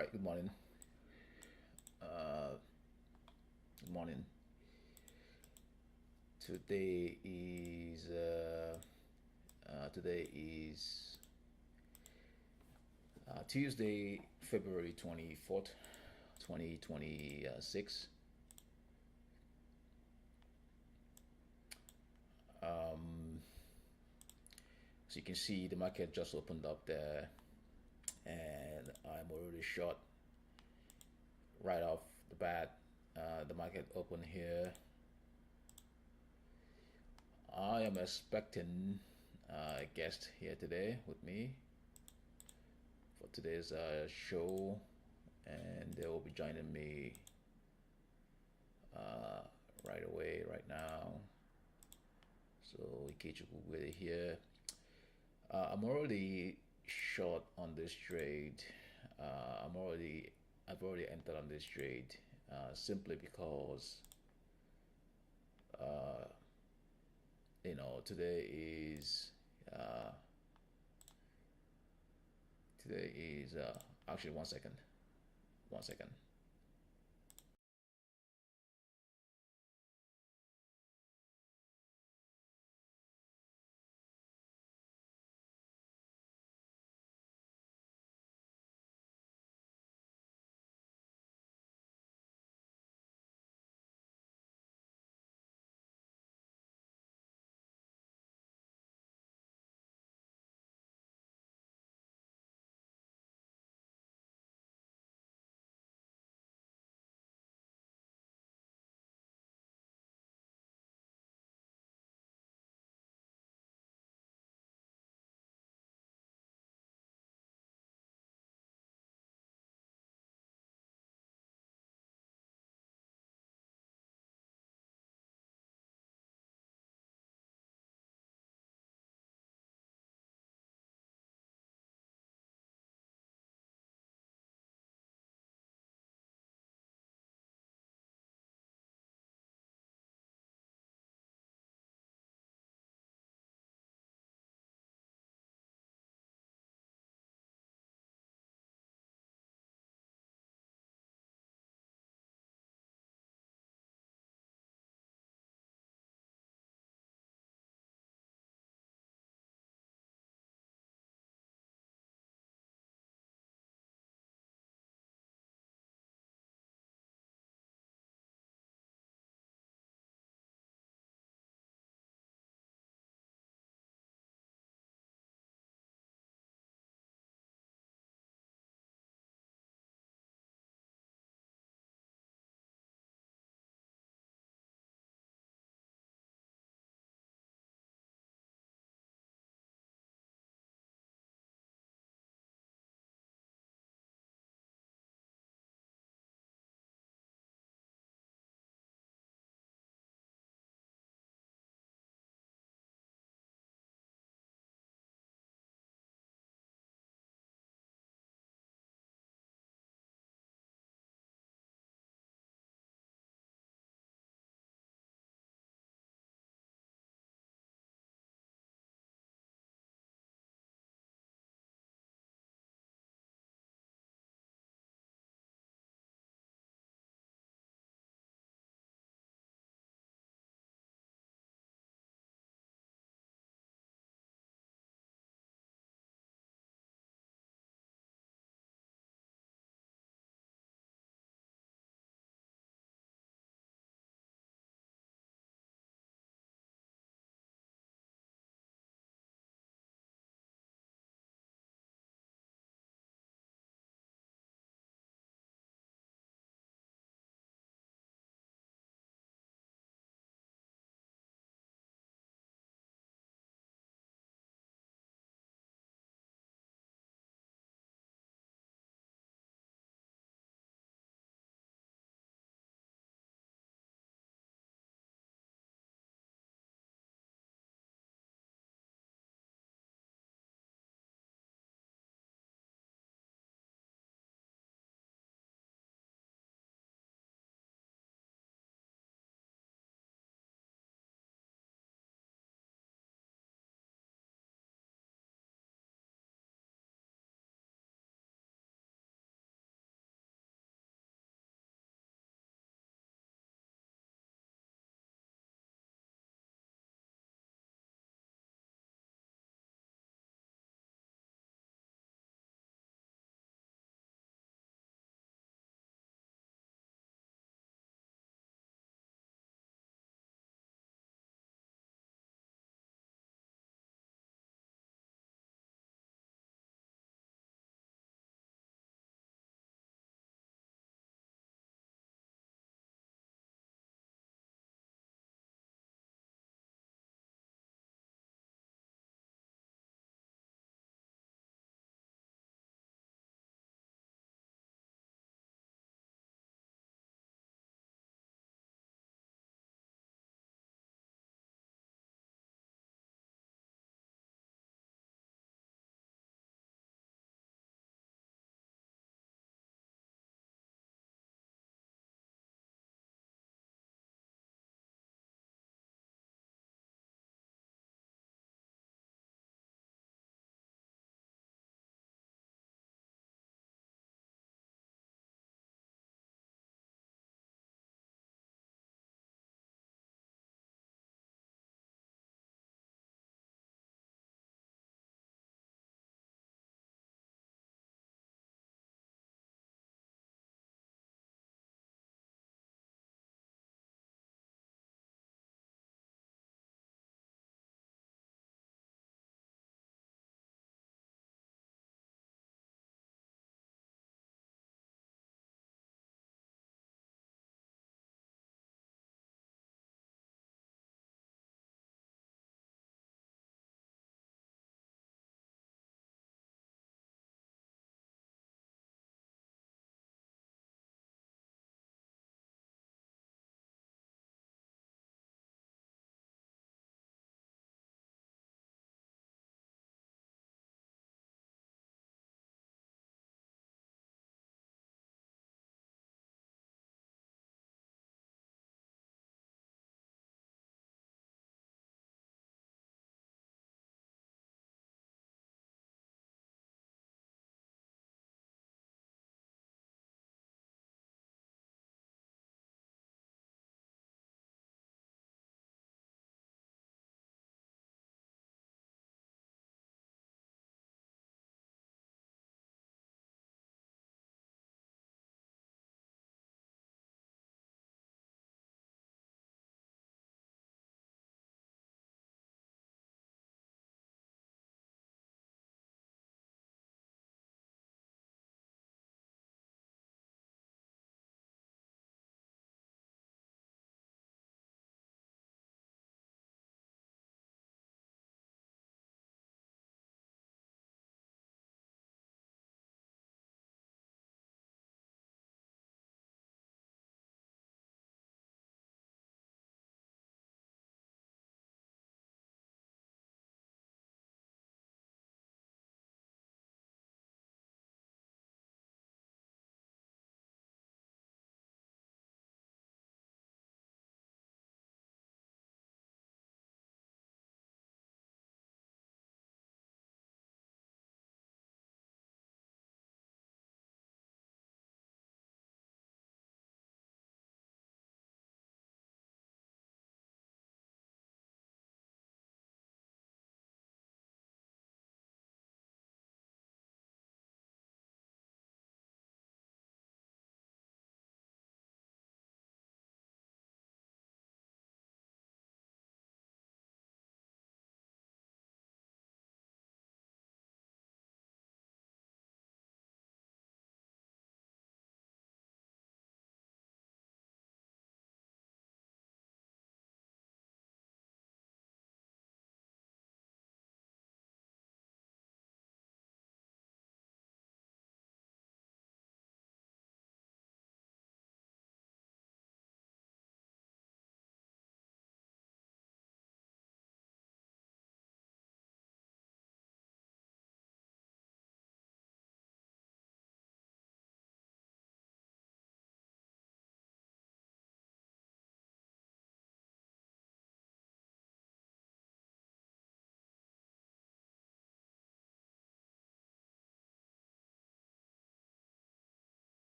right, good morning. Uh, Good morning. Today is today is Tuesday, February 24th, 2026. Um, so you can see the market just opened up there, and I'm already short right off the bat. The market opened here. I am expecting a guest here today with me for today's show, and they will be joining me uh, right away, right now. So Ikechukwu here. I'm already short on this trade. I've already entered on this trade simply because uh, today is uh, actually 1 second, 1 second.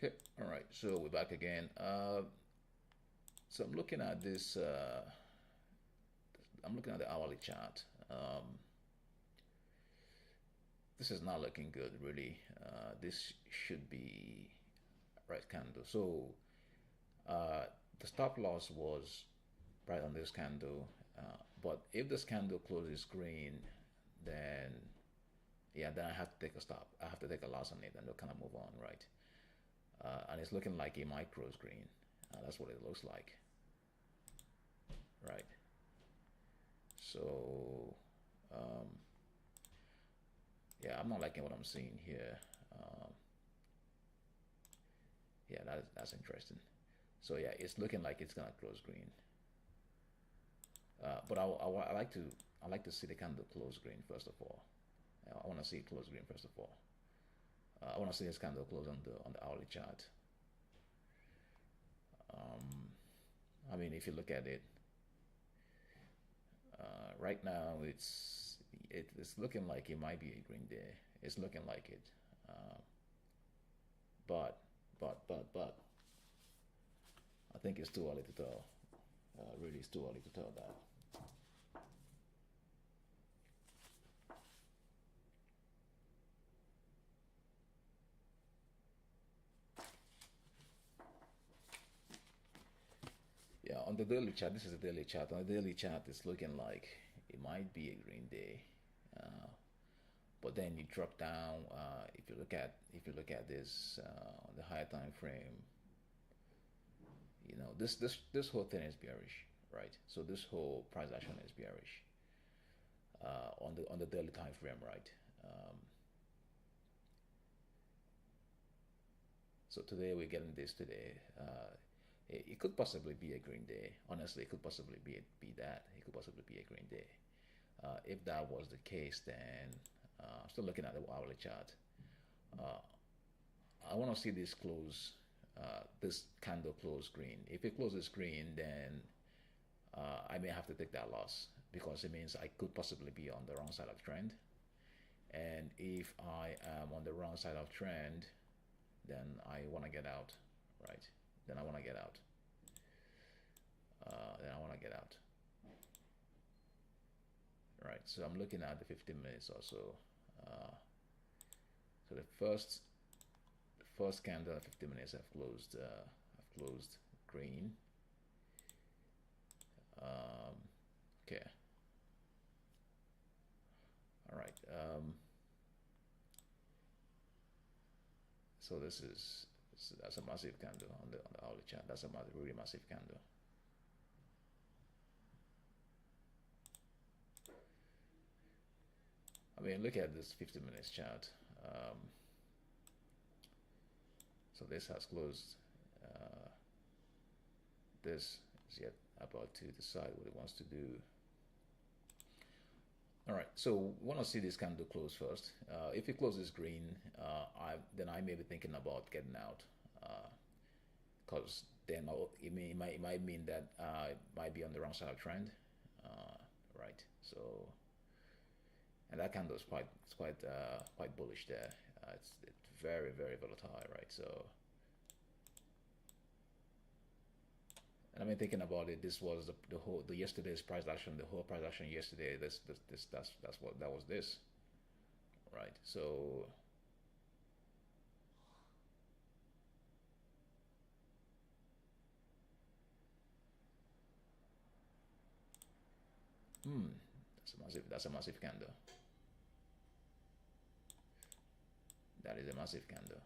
Okay, all right, so we're back again. So I'm looking at this, I'm looking at the hourly chart. This is not looking good, really. This should be right candle. So the stop loss was right on this candle. But if this candle closes green, then yeah, then I have to take a stop. I have to take a loss on it and kind of move on, right? And it's looking like it might close green. That's what it looks like, right? So yeah, I'm not liking what I'm seeing here. Yeah, that's interesting. So yeah, it's looking like it's gonna close green. But I like to see the candle close green first of all. I want to see it close green first of all. I want to see this candle close on the hourly chart. I mean, if you look at it, right now it's looking like it might be a green day. It's looking like it, but but I think it's too early to tell. Really, it's too early to tell that. Yeah, on the daily chart, this is a daily chart. On the daily chart, it's looking like it might be a green day, uh, but then you drop down. If you look at this on the higher time frame, this whole thing is bearish, right? So this whole price action is bearish on the daily time frame, right? Um, so today we're getting this today. It could possibly be a green day. Honestly, it could possibly be that. It could possibly be a green day. If that was the case, then I'm still looking at the hourly chart. Uh, I want to see this candle close green. If it closes green, then I may have to take that loss because it means I could possibly be on the wrong side of trend. And if I am on the wrong side of trend, then I want to get out, right? Then I want to get out. Then I want to get out. Right, so I'm looking at the 15 minutes or so. So the first candle at 15 minutes have closed green. Okay. All right. So that's a massive candle on the hourly chart. That's a really massive candle. I mean, look at this 50 minutes chart. So this has closed. This is yet about to decide what it wants to do. All right, so we want to see this candle close first. If it closes green, then I may be thinking about getting out, because then it might mean that it might be on the wrong side of trend, right? So, and that candle is quite bullish there. It's very volatile, right? So, and I mean, thinking about it, this was the yesterday's price action, the whole price action yesterday. That's what that was this, right? So that's a massive candle. That is a massive candle.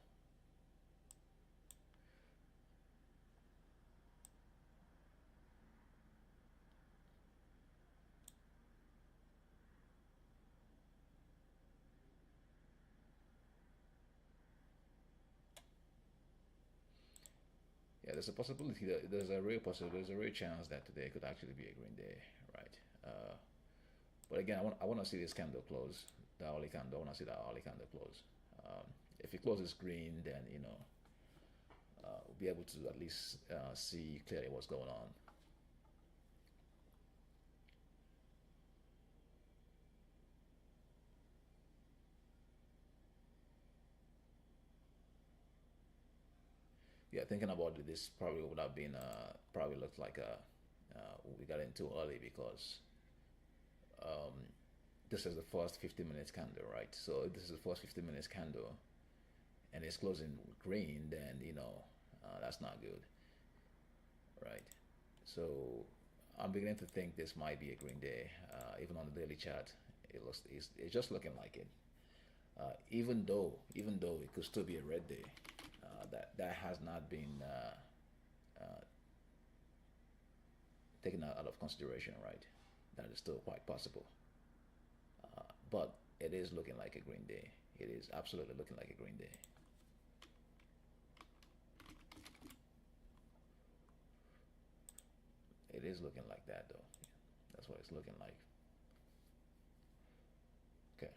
Yeah, there's a possibility that there's a real chance that today could actually be a green day, right? But again, I want to see this candle close, the hourly candle. I want to see that hourly candle close. If it closes green, then we'll be able to at least see clearly what's going on. Yeah, thinking about it, this probably would have been probably looked like a we got in too early because this is the first 50 minutes candle, right? So if this is the first 50 minutes candle and it's closing green, then that's not good, right? So I'm beginning to think this might be a green day. Even on the daily chart, it's just looking like it. Even though it could still be a red day, that has not been taken out of consideration, right? That is still quite possible. But it is looking like a green day. It is absolutely looking like a green day. It is looking like that though. That's what it's looking like. Okay.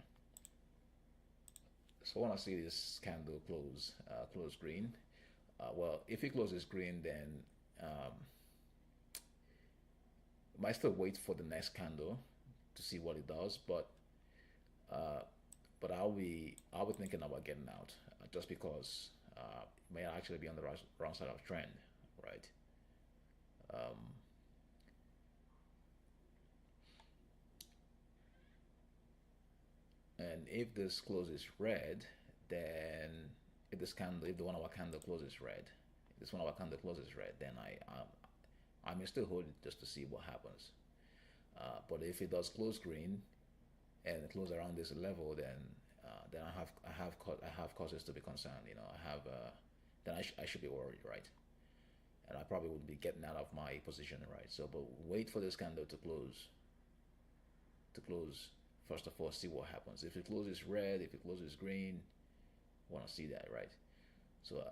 So when I see this candle close green, well, if it closes green, then um, might still wait for the next candle to see what it does. Uh, but I'll be thinking about getting out just because it may actually be on the wrong side of trend, right? Um, and if this closes red, then if the 1 hour candle closes red, if this 1 hour candle closes red, then I may still hold it just to see what happens. But if it does close green and close around this level, then I have causes to be concerned. I have then I should be worried, right? And I probably would be getting out of my position, right? So, but wait for this candle to close first of all, see what happens. If it closes red, if it closes green, want to see that, right? So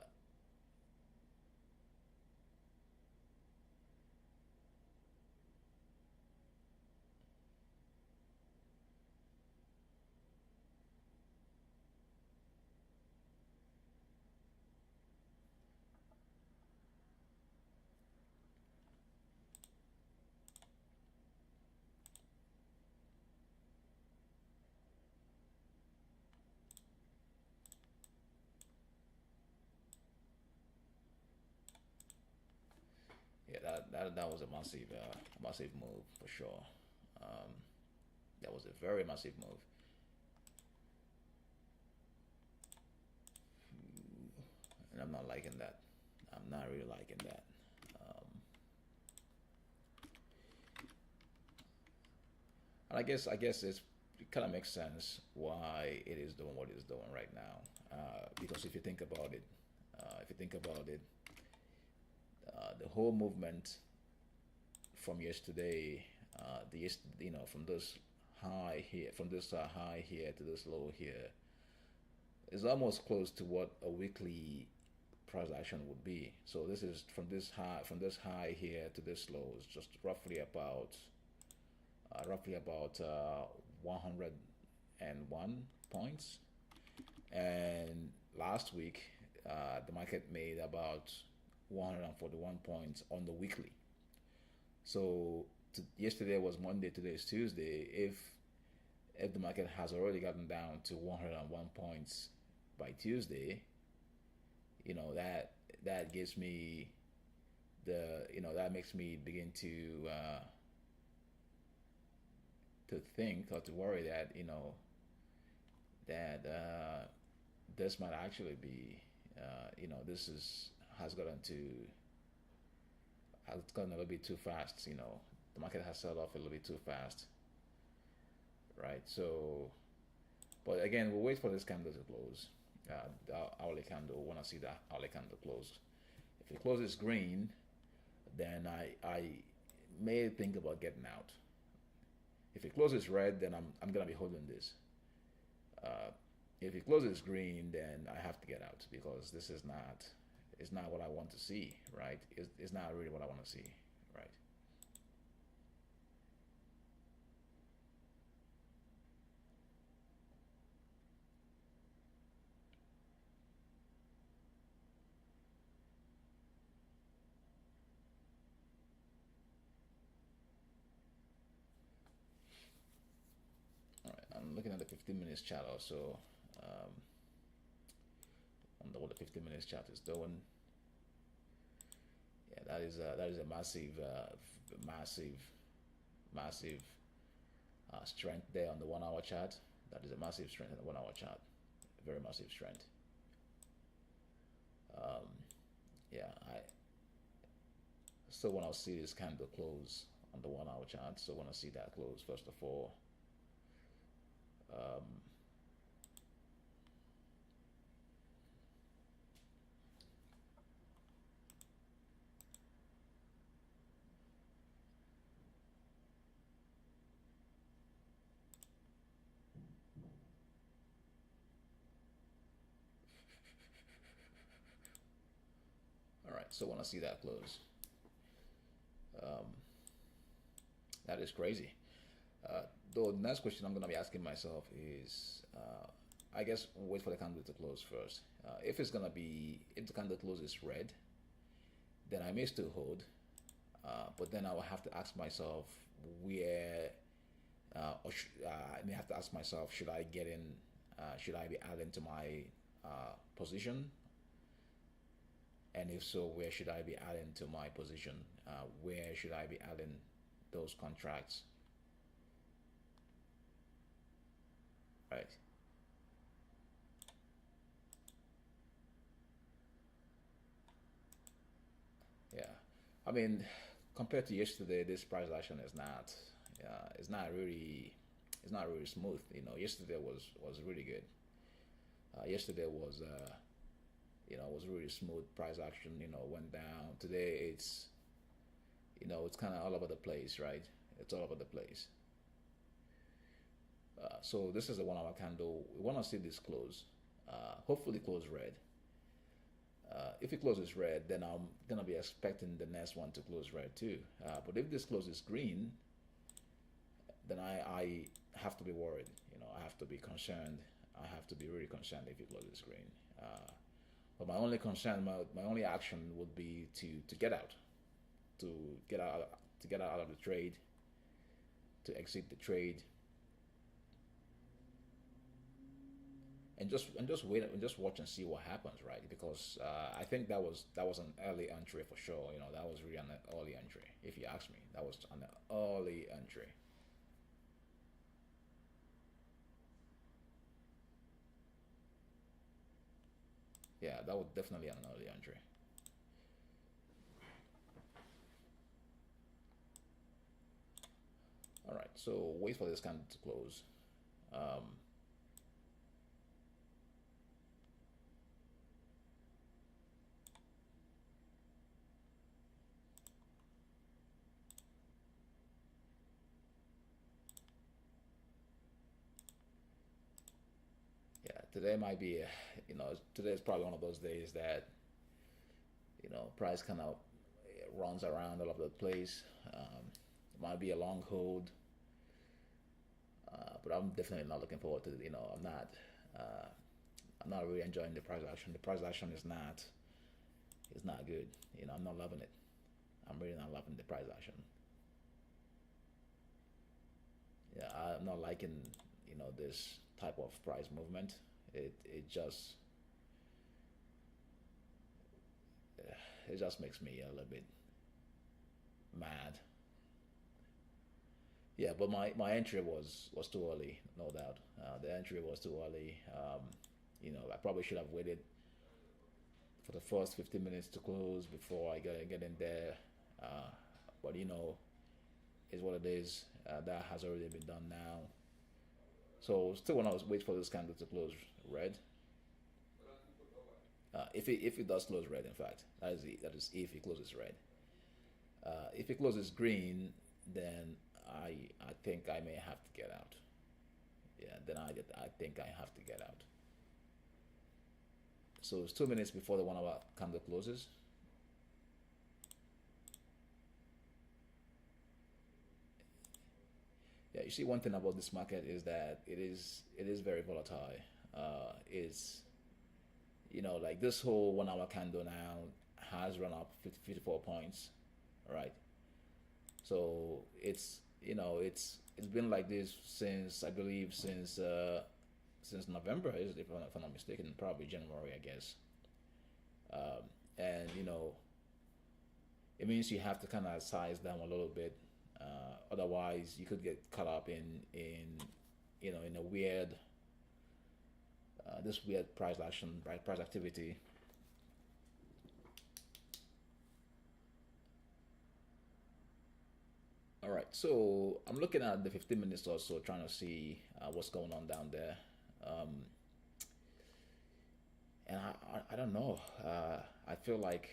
yeah, that was a massive move for sure. Um, that was a very massive move, and I'm not liking that. I'm not really liking that. Um, and I guess it kind of makes sense why it is doing what it's doing right now. Because if you think about it, the whole movement from yesterday, from this high here to this low here, is almost close to what a weekly price action would be. So this is from this high here to this low is just roughly about 101 points. And last week, the market made about 141 points on the weekly. So yesterday was Monday, today is Tuesday. If the market has already gotten down to 101 points by Tuesday, that gives me that makes me begin to think or to worry that this might actually be this is has gotten a little bit too fast. The market has sold off a little bit too fast, right? So, but again, we'll wait for this candle to close. The hourly candle. We want to see that hourly candle close. If it closes green, then I may think about getting out. If it closes red, then I'm gonna be holding this. Uh, if it closes green, then I have to get out because this is not it's not what I want to see, right? It's not really what I want to see, right? All right, I'm looking at the 15 minutes chart also. Um, on what the 15 minutes chart is doing. Yeah, that is a massive, massive, massive strength there on the 1 hour chart. That is a massive strength on the 1 hour chart. Very massive strength. Um, yeah, I still want to see this candle close on the 1 hour chart. So want to see that close first of all. Um, all right, so want to see that close. Um, that is crazy. Uh, though the next question I'm going to be asking myself is, I guess wait for the candle to close first. If it's going to be, if the candle closes red, then I may still hold. But then I will have to ask myself where, I may have to ask myself, should I get in, should I be adding to my position? And if so, where should I be adding to my position? Where should I be adding those contracts? Right. Yeah. I mean, compared to yesterday, this price action is not really, it's not really smooth. You know, yesterday was really good. Yesterday was, was really smooth price action. You know, went down. Today it's kind of all over the place, right? It's all over the place. So this is a 1 hour candle. We want to see this close. Hopefully close red. If it closes red, then I'm gonna be expecting the next one to close red too. But if this closes green, then I have to be worried. You know, I have to be concerned. I have to be really concerned if it closes green. But my only concern, my only action would be to get out, to get out of the trade, to exit the trade, and just wait and just watch and see what happens, right? Because I think that was an early entry for sure. You know, that was really an early entry. If you ask me, that was an early entry. Yeah, that was definitely an early entry. All right, so wait for this candle to close. Um, yeah, today might be, today is probably one of those days that price kind of runs around all over the place. It might be a long hold, but I'm definitely not looking forward to. Uh, I'm not really enjoying the price action. The price action is not good. I'm not loving it. I'm really not loving the price action. Yeah, I'm not liking this type of price movement. It just makes me a little bit mad. Yeah, but my entry was too early, no doubt. The entry was too early. I probably should have waited for the first 15 minutes to close before I get in there. Uh, but is what it is. That has already been done now. So still want to wait for this candle to close red. If it does close red, in fact, that is if it closes red. If it closes green, then I think I may have to get out. Yeah, then I think I have to get out. So it's 2 minutes before the 1 hour candle closes. Yeah, you see, one thing about this market is that it is very volatile. It's like this whole 1 hour candle now has run up 54 points, right? So it's been like this since, I believe, since November, if I'm not mistaken, probably January, I guess. And it means you have to kind of size down a little bit. Otherwise, you could get caught up in you know, in a weird this weird price action, right? Price activity. All right, so I'm looking at the 15 minutes or so, trying to see what's going on down there. Um, and I don't know. I feel like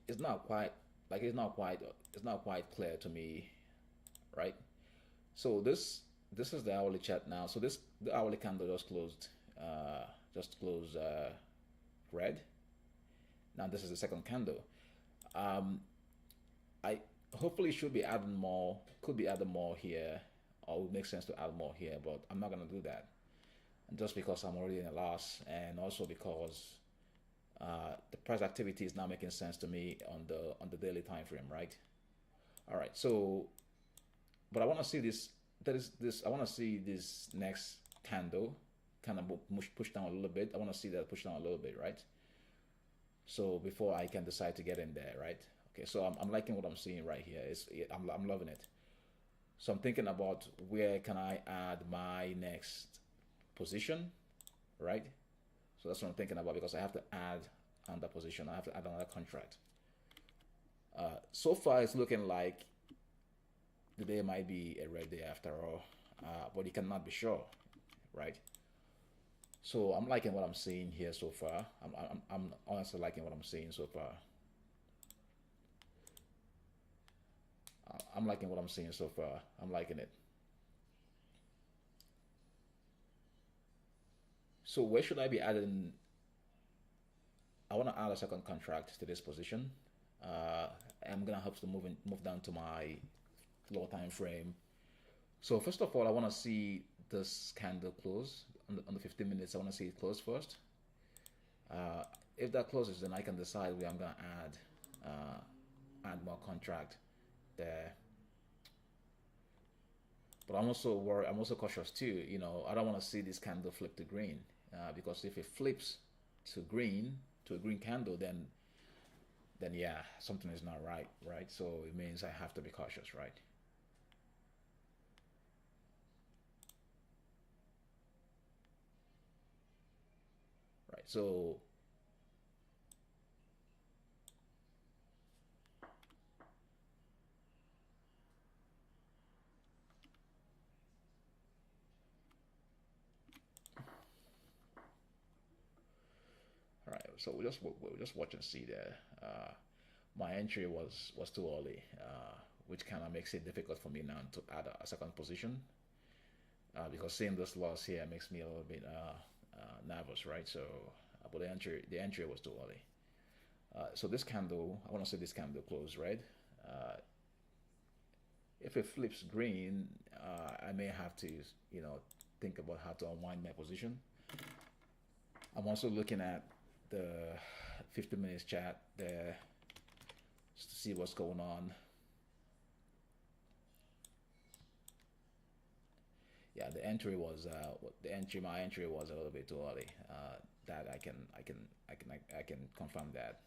it's not quite like it's not quite clear to me, right? So this is the hourly chart now. So this the hourly candle just closed red. Now this is the second candle. Um, I hopefully should be adding more, could be adding more here, or it would make sense to add more here, but I'm not gonna do that. Just because I'm already in a loss, and also because the price activity is not making sense to me on the daily time frame, right? All right, so but I want to see this. That is this. I want to see this next candle kind of push down a little bit. I want to see that push down a little bit, right? So before I can decide to get in there, right? Okay, so I'm liking what I'm seeing right here. I'm loving it. So I'm thinking about where can I add my next position, right? So that's what I'm thinking about because I have to add another position. I have to add another contract. So far, it's looking like the day might be a red day after all, but you cannot be sure, right? So I'm liking what I'm seeing here so far. I'm honestly liking what I'm seeing so far. I'm liking what I'm seeing so far. I'm liking it. So where should I be adding? I want to add a second contract to this position. I'm gonna have to move down to my low time frame. So first of all, I want to see this candle close on the 15 minutes. I want to see it close first. Uh, if that closes, then I can decide where I'm gonna add more contract there. But I'm also worried. I'm also cautious too. You know, I don't want to see this candle flip to green because if it flips to green to a green candle, then yeah, something is not right, right? So it means I have to be cautious, right? Right. So all right. So we'll just watch and see there. My entry was too early, which kind of makes it difficult for me now to add a second position because seeing this loss here makes me a little bit nervous, right? So, but the entry was too early. So this candle, I want to say this candle closed red. Uh, if it flips green, I may have to, you know, think about how to unwind my position. I'm also looking at the 15 minutes chat there just to see what's going on. Yeah, my entry was a little bit too early. That I can confirm that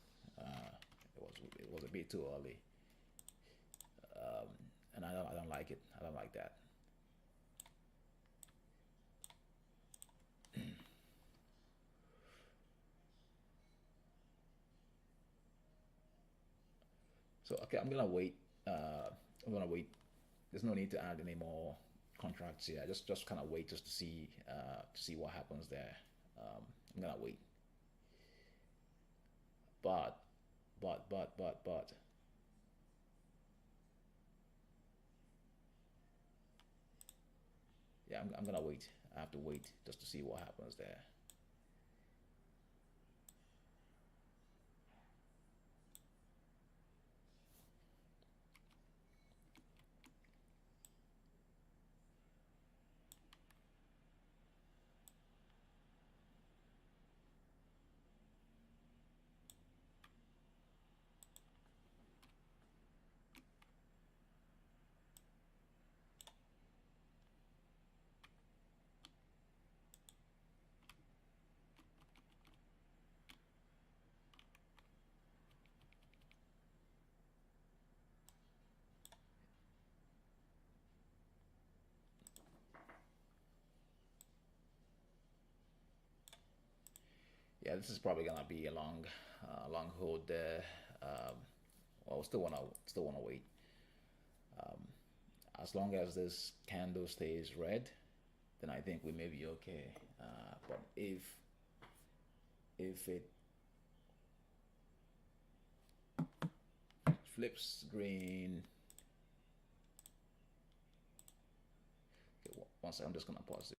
it was a bit too early, um, and I don't like it. I don't like that. So okay, I'm gonna wait. I'm gonna wait. There's no need to add any more contracts here. Just kind of wait just to see what happens there. I'm gonna wait. But but yeah, I'm gonna wait. I have to wait just to see what happens there. Yeah, this is probably gonna be a long hold there. Well, still wanna wait. As long as this candle stays red, then I think we may be okay. But if it flips green, okay, one second, I'm just gonna pause it.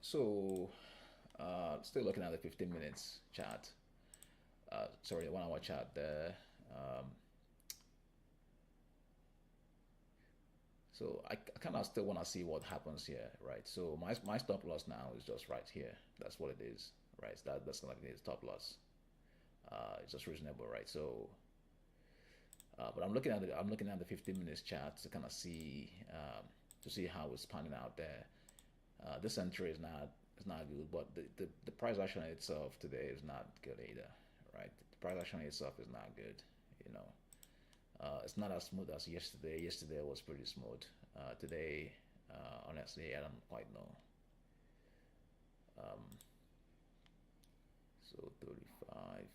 So still looking at the 15 minutes chart. Sorry, 1 hour chart there. Um, so I kind of still want to see what happens here, right? So my stop loss now is just right here. That's what it is, right? So that's gonna be the stop loss. It's just reasonable, right? So, but I'm looking at the 15 minutes chart to see how it's panning out there. This entry is not good, but the price action itself today is not good either, right? The price action itself is not good, you know. It's not as smooth as yesterday. Yesterday was pretty smooth. Today, honestly, I don't quite know. Um, so 35.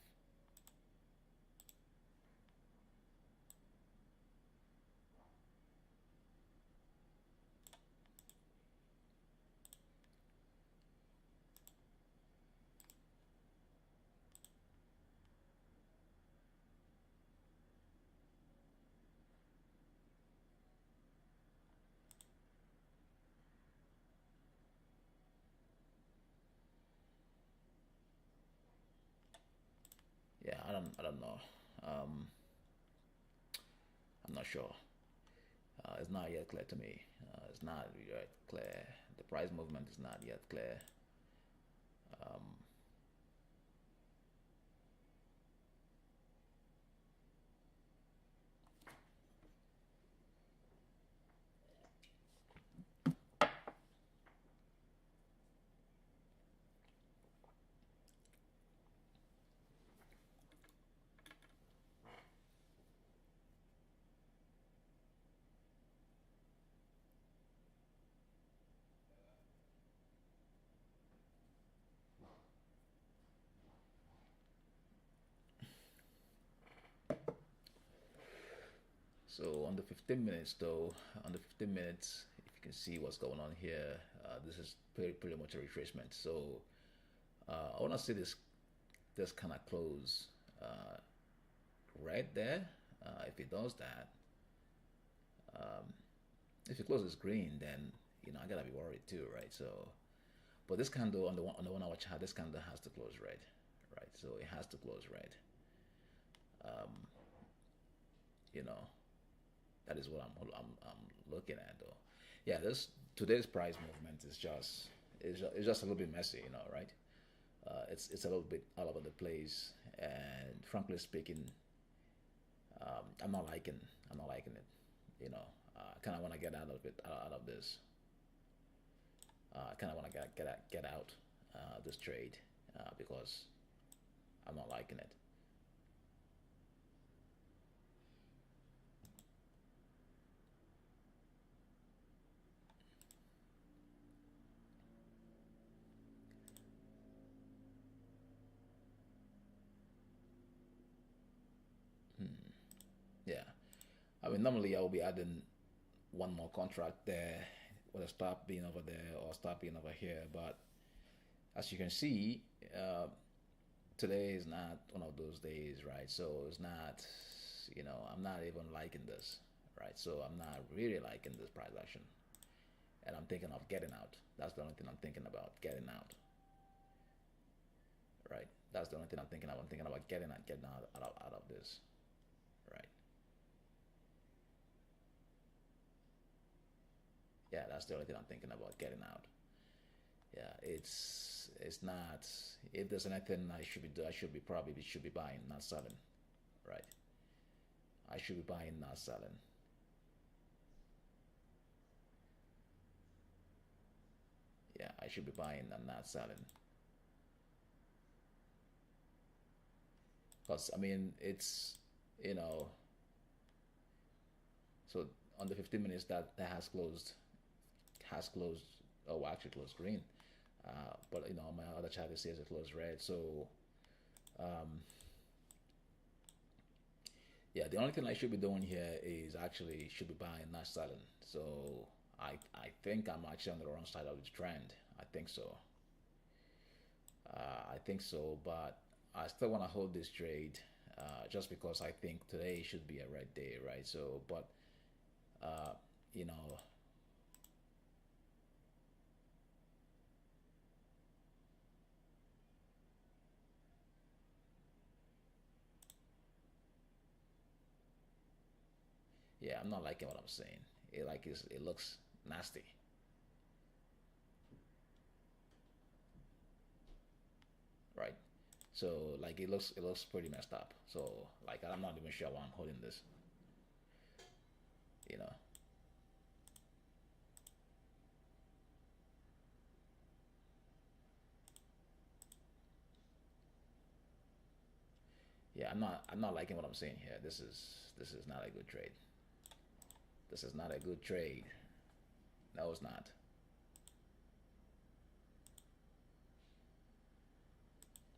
Yeah, I don't know. Um, I'm not sure. It's not yet clear to me. It's not yet clear. The price movement is not yet clear. Um, so on the 15 minutes though, on the 15 minutes, if you can see what's going on here, this is pretty much a retracement. So I want to see this kind of close uh, right there. If it does that, um, if it closes green, then I gotta be worried too, right? So, but this candle on the 1 hour chart, this candle has to close red, right? So it has to close red. Um, you know, that is what I'm looking at though. Yeah, this today's price movement is just a little bit messy, right? It's a little bit all over the place, and frankly speaking, I'm not liking it. You know, I kind of want to get out of it, out of this. I kind of want to get out this trade because I'm not liking it. Hmm. Yeah, I mean normally I will be adding one more contract there, whether stop being over there or stop being over here. But as you can see, uh, today is not one of those days, right? So it's not, I'm not even liking this, right? So I'm not really liking this price action, and I'm thinking of getting out. That's the only thing I'm thinking about, getting out, right? That's the only thing I'm thinking of. I'm thinking about getting out of this, right? Yeah, that's the only thing I'm thinking about, getting out. Yeah, it's not. If there's anything I should be do, I should be buying, not selling, right? I should be buying, not selling. Yeah, I should be buying and not selling. Because I mean, you know, so on the 15 minutes that has closed. Oh, actually closed green. But on my other chart it says it closed red. So um, yeah, the only thing I should be doing here is actually should be buying, not selling. So I think I'm actually on the wrong side of the trend. I think so. I think so, but I still want to hold this trade just because I think today should be a red day, right? So, but uh, you know, Yeah, I'm not liking what I'm saying. It looks nasty, right? So like it looks pretty messed up. So like I'm not even sure why I'm holding this. You know. Yeah, I'm not liking what I'm seeing here. This is not a good trade. This is not a good trade. No, it's not.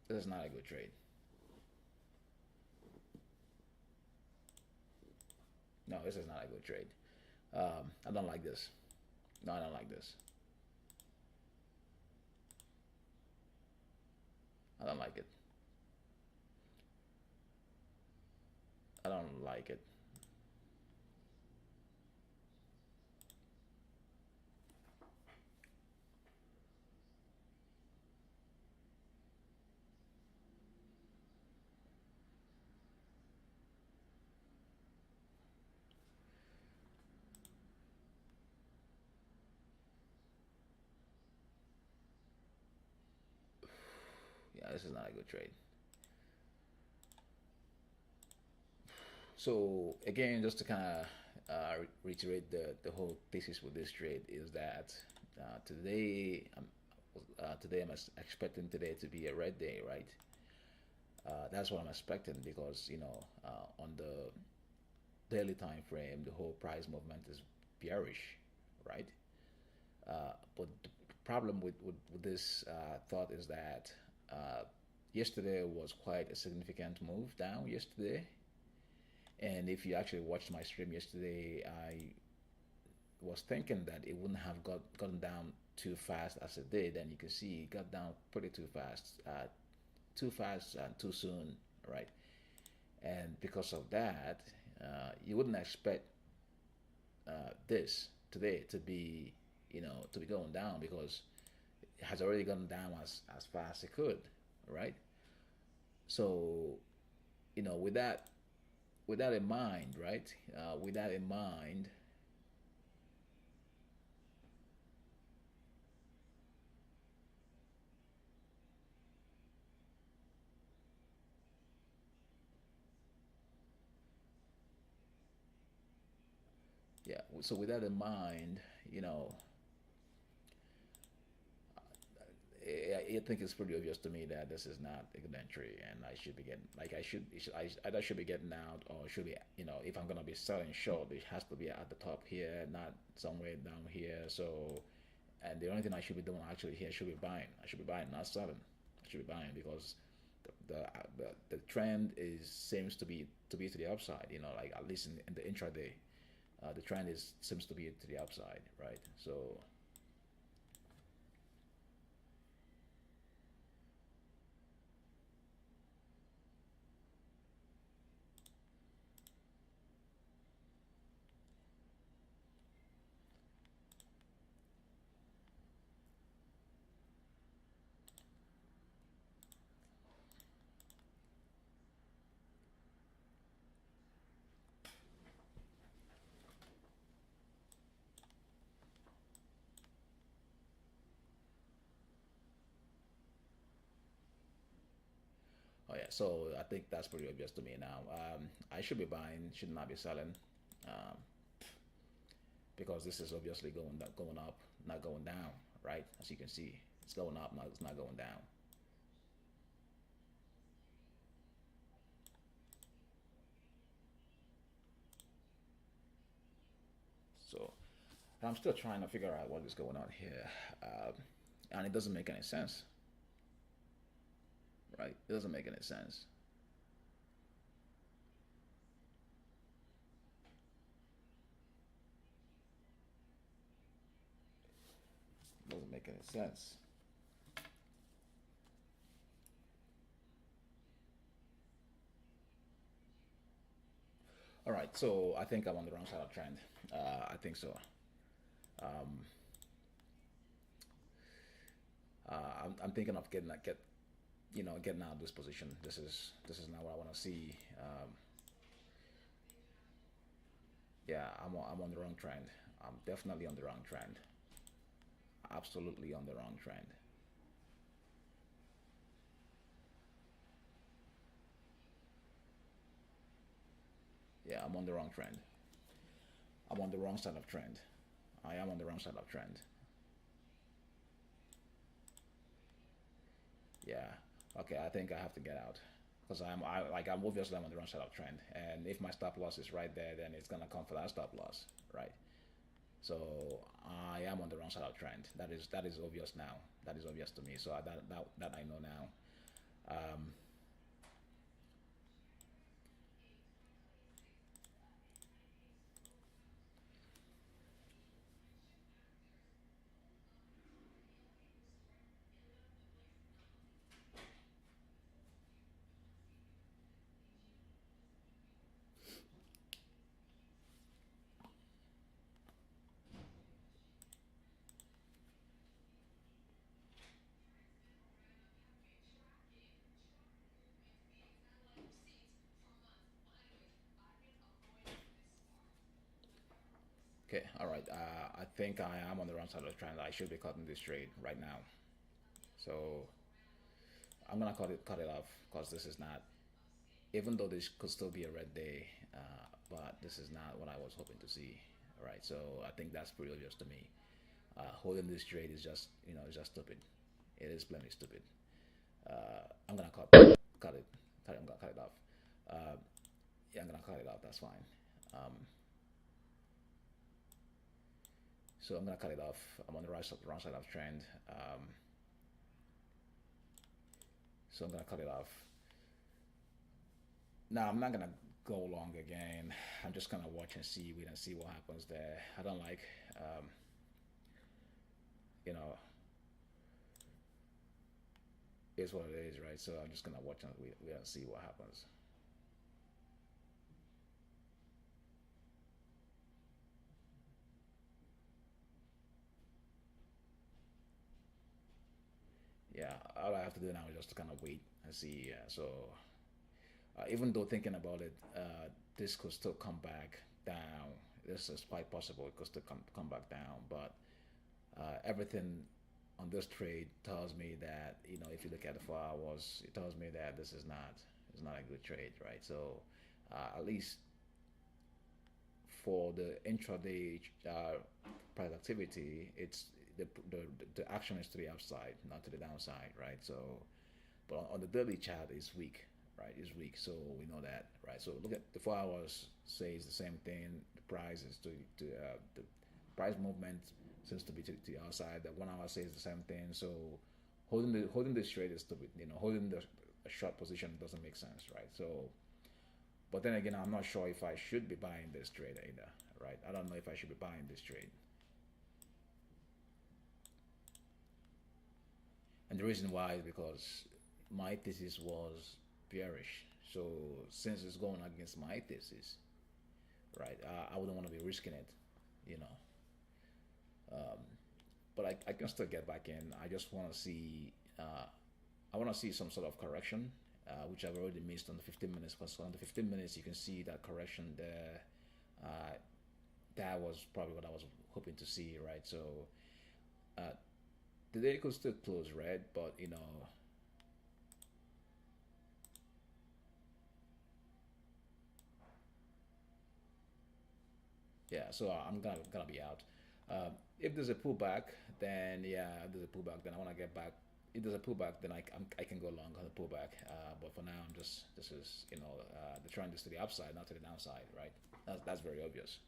This is not a good trade. No, this is not a good trade. I don't like this. No, I don't like this. I don't like it. I don't like it. Yeah, this is not a good trade. So again, just to kind of reiterate the whole thesis with this trade is that today I'm expecting today to be a red day, right? That's what I'm expecting because on the daily time frame, the whole price movement is bearish, right? But the problem with this thought is that yesterday was quite a significant move down yesterday. And if you actually watched my stream yesterday, I was thinking that it wouldn't have gotten down too fast as it did. And you can see it got down pretty too fast and too soon, right? And because of that, you wouldn't expect this today to be going down because it has already gone down as fast as it could, right? So with that in mind, right? With that in mind, yeah. So with that in mind, you know, I think it's pretty obvious to me that this is not a good entry, and I should be getting like I either should be getting out or should be if I'm gonna be selling short, it has to be at the top here, not somewhere down here. So, and the only thing I should be doing actually here should be buying. I should be buying, not selling. I should be buying because the trend seems to be to the upside. Like at least in the intraday, the trend is seems to be to the upside, right? So oh yeah, so I think that's pretty obvious to me now. I should be buying, should not be selling, um, because this is obviously going up, not going down, right? As you can see, it's going up, not it's not going down. So I'm still trying to figure out what is going on here, and it doesn't make any sense, right? It doesn't make any sense. It doesn't make any sense. All right, so I think I'm on the wrong side of trend. I think so. Um, I'm thinking of getting out of this position. This is not what I want to see. Yeah, I'm on the wrong trend. I'm definitely on the wrong trend. Absolutely on the wrong trend. Yeah, I'm on the wrong trend. I'm on the wrong side of trend. I am on the wrong side of trend. Yeah. Okay, I think I have to get out because I'm obviously I'm on the wrong side of trend, and if my stop loss is right there, then it's gonna come for that stop loss, right? So I am on the wrong side of trend. That is obvious now. That is obvious to me. So that I know now. Um, okay, all right. I think I am on the wrong side of the trend. I should be cutting this trade right now. So I'm gonna cut it off because this is not. Even though this could still be a red day, but this is not what I was hoping to see. Right. So I think that's pretty obvious to me. Holding this trade is just it's just stupid. It is plainly stupid. I'm gonna cut it. I'm gonna cut it off. Uh, yeah, I'm gonna cut it off. That's fine. Um, so I'm gonna cut it off. I'm on the wrong side of trend. So I'm gonna cut it off. Now I'm not gonna go long again. I'm just gonna watch and see. Wait and see what happens there. I don't like, um, you know, it's what it is, right? So I'm just gonna watch and wait and see what happens. Yeah, all I have to do now is just to kind of wait and see. So even though thinking about it, this could still come back down. This is quite possible. It could still come back down, but everything on this trade tells me that if you look at the 4 hours, it tells me that this is not a good trade, right? So at least for the intraday price activity, it's the the action is to the upside, not to the downside, right? So, but on the daily chart, it's weak, right? It's weak, so we know that, right? So look at the 4 hours says the same thing. The price is to the price movement seems to be to the outside. The 1 hour says the same thing. So holding this trade is stupid. Holding the a short position doesn't make sense, right? So, but then again, I'm not sure if I should be buying this trade either, right? I don't know if I should be buying this trade. And the reason why is because my thesis was bearish. So since it's going against my thesis, right, I wouldn't want to be risking it, you know. But I can still get back in. I just want to see. I want to see some sort of correction, which I've already missed on the 15 minutes. Because on the 15 minutes, you can see that correction there. Uh, that was probably what I was hoping to see, right? So uh, the day could still close red, but yeah. So I'm gonna be out. If there's a pullback, then yeah, if there's a pullback, then I want to get back. If there's a pullback, then I can go long on the pullback. But for now, I'm just this is the trend is to the upside, not to the downside, right? That's very obvious.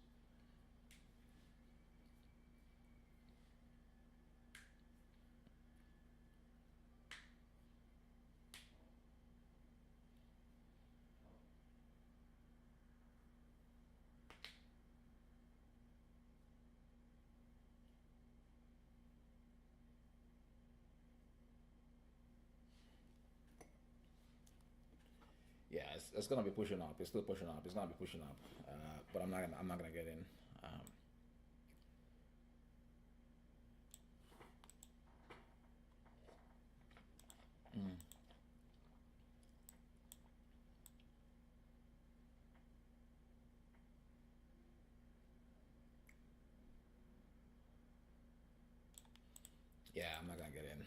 Yeah, it's gonna be pushing up. It's still pushing up. It's gonna be pushing up. But I'm not gonna get in. Mm. Yeah, I'm not gonna get in.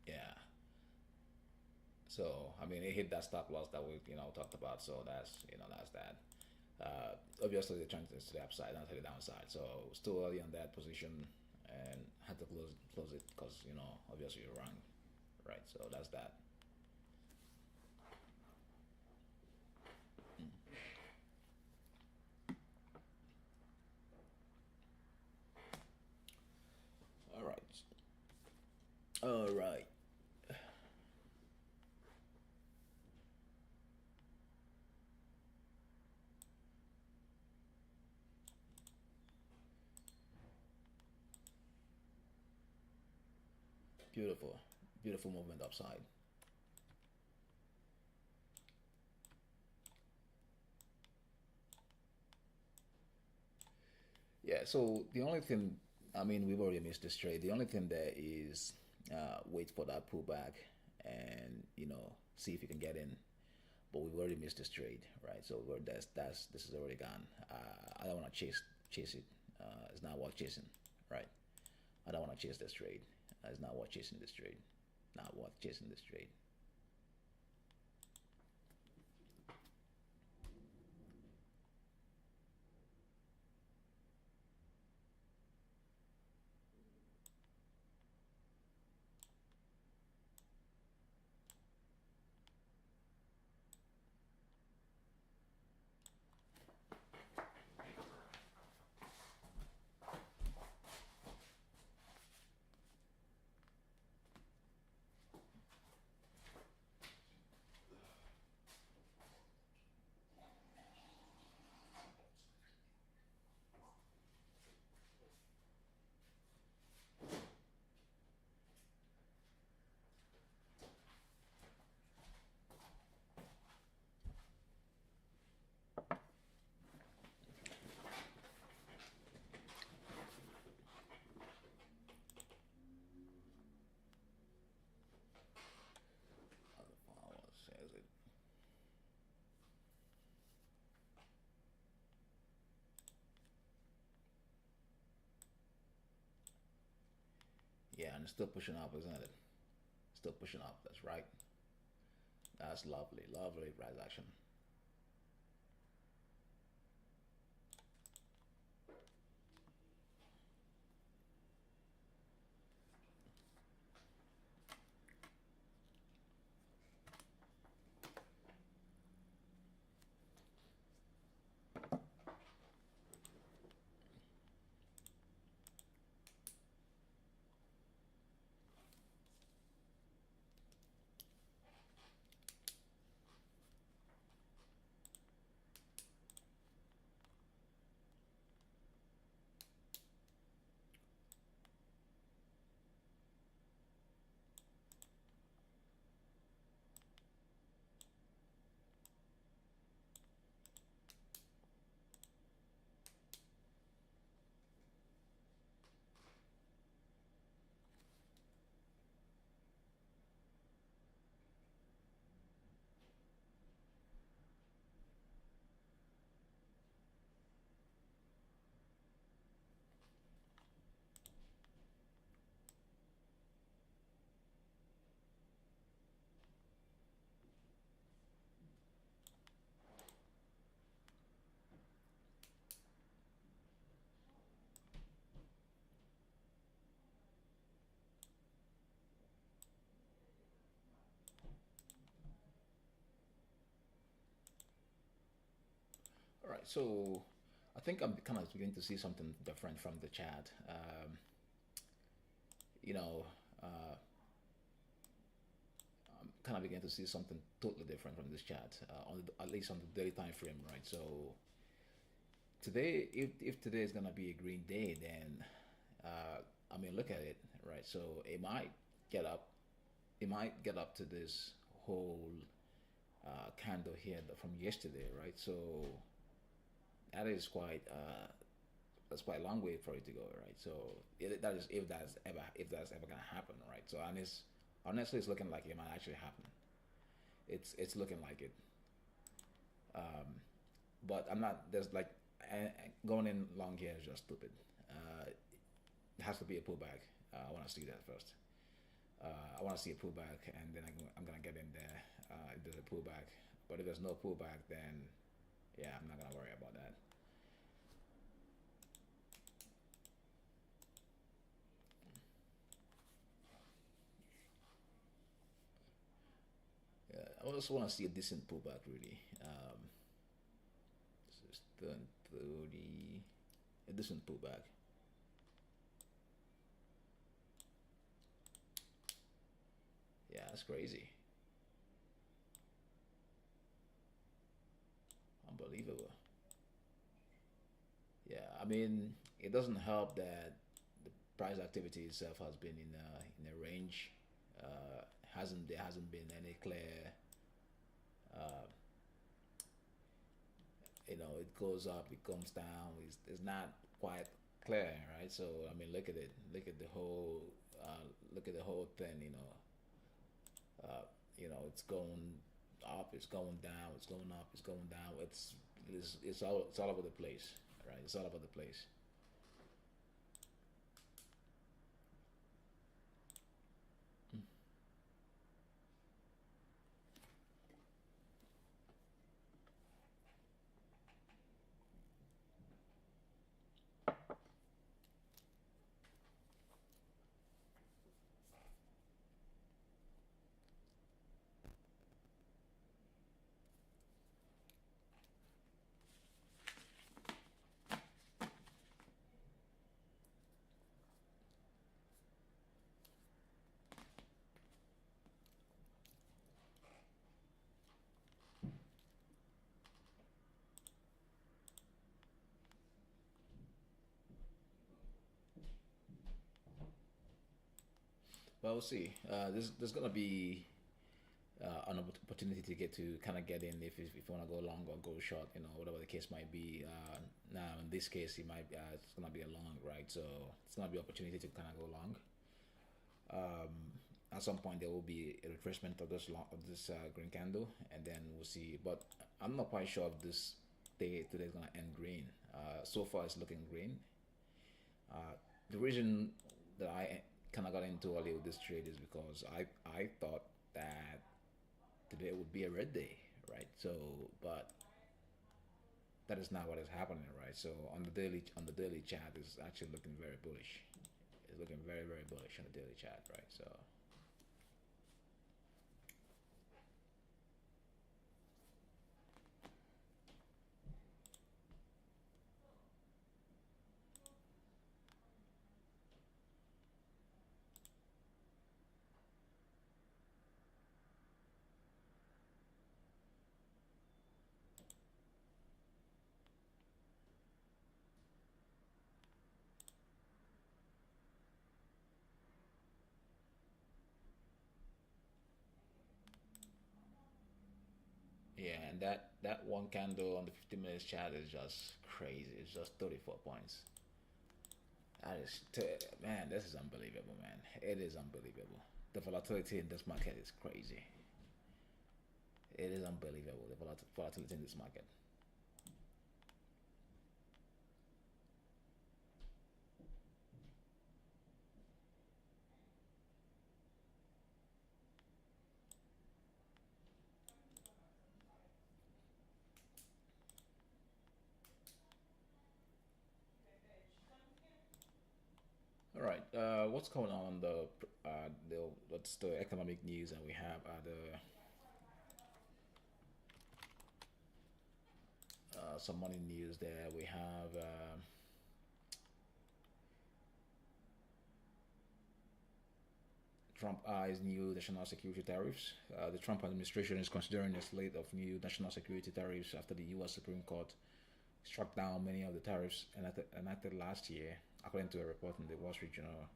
Yeah. So I mean, it hit that stop loss that we talked about. So that's that. Obviously, they're trying to stay upside, not to the downside. So still early on that position, and had to close it because obviously you're wrong, right? So that's that. All right. All right. Beautiful, beautiful movement upside. Yeah. So the only thing, I mean, we've already missed this trade. The only thing there is wait for that pullback and see if you can get in. But we've already missed this trade, right? So that's this is already gone. I don't want to chase it. It's not worth chasing, right? I don't want to chase this trade. It's not worth chasing this trade. Not worth chasing this trade. Says it. Yeah, and it's still pushing up, isn't it? Still pushing up. That's right. That's lovely, lovely price action. All right, so I think I'm kind of beginning to see something different from the chat. You know, uh, I'm kind of beginning to see something totally different from this chat, at least on the daily time frame, right? So today, if today is gonna be a green day, then I mean, look at it, right? So it might get up, it might get up to this whole candle here from yesterday, right? So that is quite that's quite a long way for it to go, right? So that is if that's ever gonna happen, right? So and it's honestly it's looking like it might actually happen. It's looking like it. But I'm not. There's like going in long here is just stupid. It has to be a pullback. I want to see that first. I want to see a pullback, and then I'm gonna get in there. If there's a pullback, but if there's no pullback, then yeah, I'm not gonna worry about that. Yeah, I also want to see a decent pullback, really. This is 30, a decent pullback. Yeah, that's crazy. Unbelievable. Yeah, I mean, it doesn't help that the price activity itself has been in a range. Hasn't There hasn't been any clear. Uh, it goes up, it comes down. It's not quite clear, right? So I mean, look at it. Look at the whole thing. It's going up, it's going down, it's going up, it's going down. It's all over the place, right? It's all over the place. But we'll see. There's gonna be an opportunity to kind of get in if you want to go long or go short, whatever the case might be. Now in this case, it's gonna be a long, right? So it's gonna be opportunity to kind of go long. At some point, there will be a retracement of this green candle, and then we'll see. But I'm not quite sure if this day today is gonna end green. So far, it's looking green. The reason that I kind of got into early with this trade is because I thought that today would be a red day, right? So, but that is not what is happening, right? So on the daily chart is actually looking very bullish. It's looking very very bullish on the daily chart, right? So yeah, and that one candle on the 50 minutes chart is just crazy. It's just 34 points. That is man, this is unbelievable, man. It is unbelievable. The volatility in this market is crazy. It is unbelievable. The volatility in this market. All right. What's going on the what's the economic news that we have? The Some money news there. We have Trump eyes new national security tariffs. The Trump administration is considering a slate of new national security tariffs after the U.S. Supreme Court struck down many of the tariffs enacted last year, according to a report in the Wall Street Journal.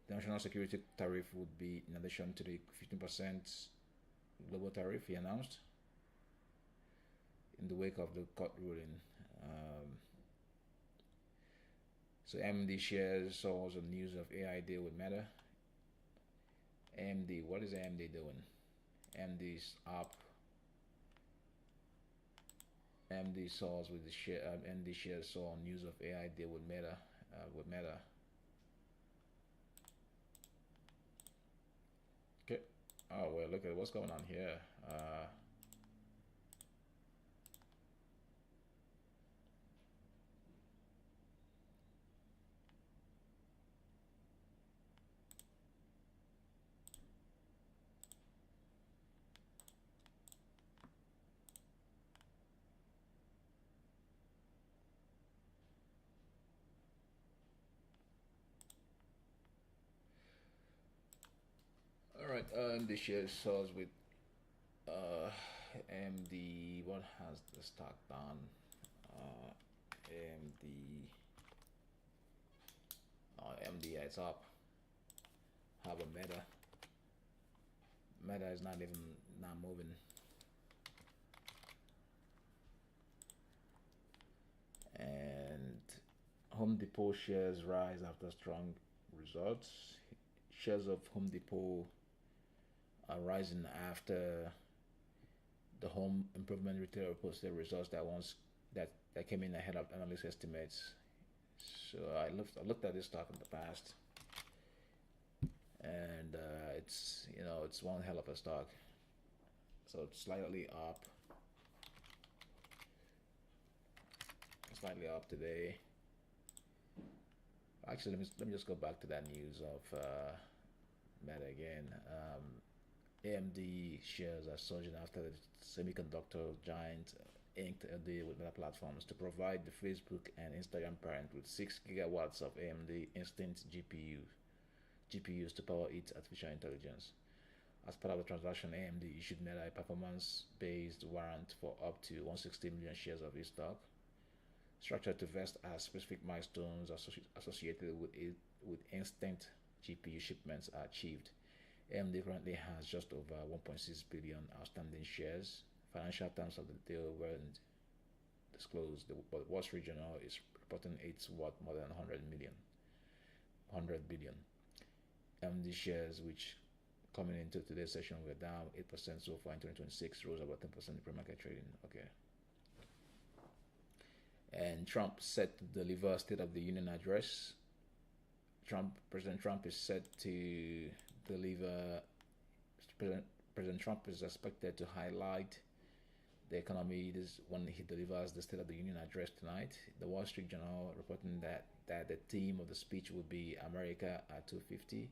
The national security tariff would be in addition to the 15% global tariff he announced in the wake of the court ruling. Um, so AMD shares saw some news of AI deal with Meta. AMD, what is AMD doing? AMD's up AMD soars with the share. AMD shares saw on news of AI deal with Meta. With Meta. Okay. Oh well, look at what's going on here. All right. AMD shares soars with uh, AMD. What has the stock done? AMD. AMD, yeah, it's up. How about Meta? Meta is not even not moving. And Home Depot shares rise after strong results. Shares of Home Depot are rising after the home improvement retailer posted results that came in ahead of analyst estimates. So I looked at this stock in the past, and it's one hell of a stock. So it's slightly up today. Actually, let me just go back to that news of Meta again. AMD shares are surging after the semiconductor giant inked a deal with Meta Platforms to provide the Facebook and Instagram parent with 6 gigawatts of AMD Instinct GPUs to power its artificial intelligence. As part of the transaction, AMD issued Meta a performance-based warrant for up to 160 million shares of its stock, structured to vest as specific milestones associated with Instinct GPU shipments are achieved. AMD currently has just over 1.6 billion outstanding shares. Financial terms of the deal weren't disclosed, but Wall Street Journal is reporting it's worth more than 100 billion. AMD shares, which coming into today's session were down 8% so far in 2026, rose about 10% in pre-market trading. Okay. And Trump set to deliver a State of the Union address. President Trump is set to deliver. President Trump is expected to highlight the economy this when he delivers the State of the Union address tonight. The Wall Street Journal reporting that the theme of the speech would be America at 250.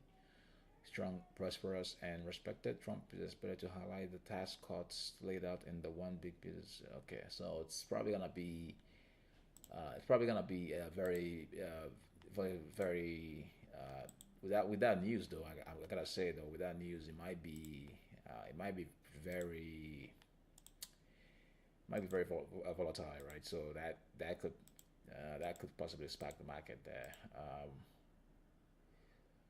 Strong, prosperous, and respected. Trump is expected to highlight the tax cuts laid out in the One Big Beautiful. Okay, so it's probably gonna be a very, very, very. Without news though, I gotta say though, without news, it might be very volatile, right? So that could possibly spark the market there.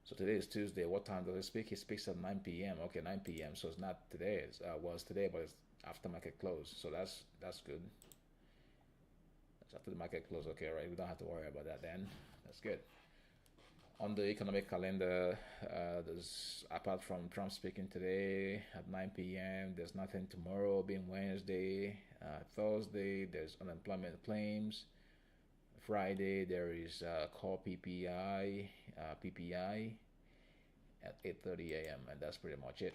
So today is Tuesday. What time does he speak? He speaks at 9 p.m. Okay, 9 p.m. So it's not today. It's today, but it's after market close. So that's good. It's after the market close. Okay, right. We don't have to worry about that then. That's good. On the economic calendar, there's apart from Trump speaking today at 9 p.m. There's nothing tomorrow, being Wednesday. Thursday, there's unemployment claims. Friday, there is core PPI at 8:30 a.m. and that's pretty much it.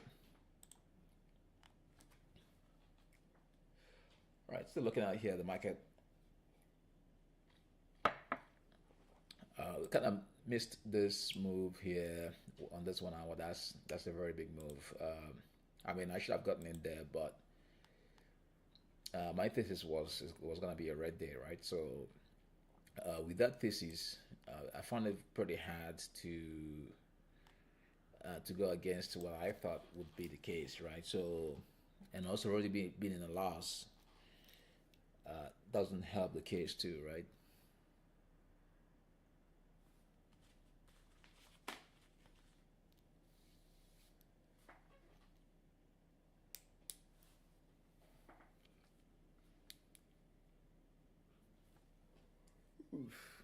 All right, still looking out here, the market kind of missed this move here on this 1 hour. That's a very big move. I mean, I should have gotten in there, but my thesis was gonna be a red day, right? So with that thesis, I found it pretty hard to go against what I thought would be the case, right? So, and also already being in a loss doesn't help the case too, right? Oof.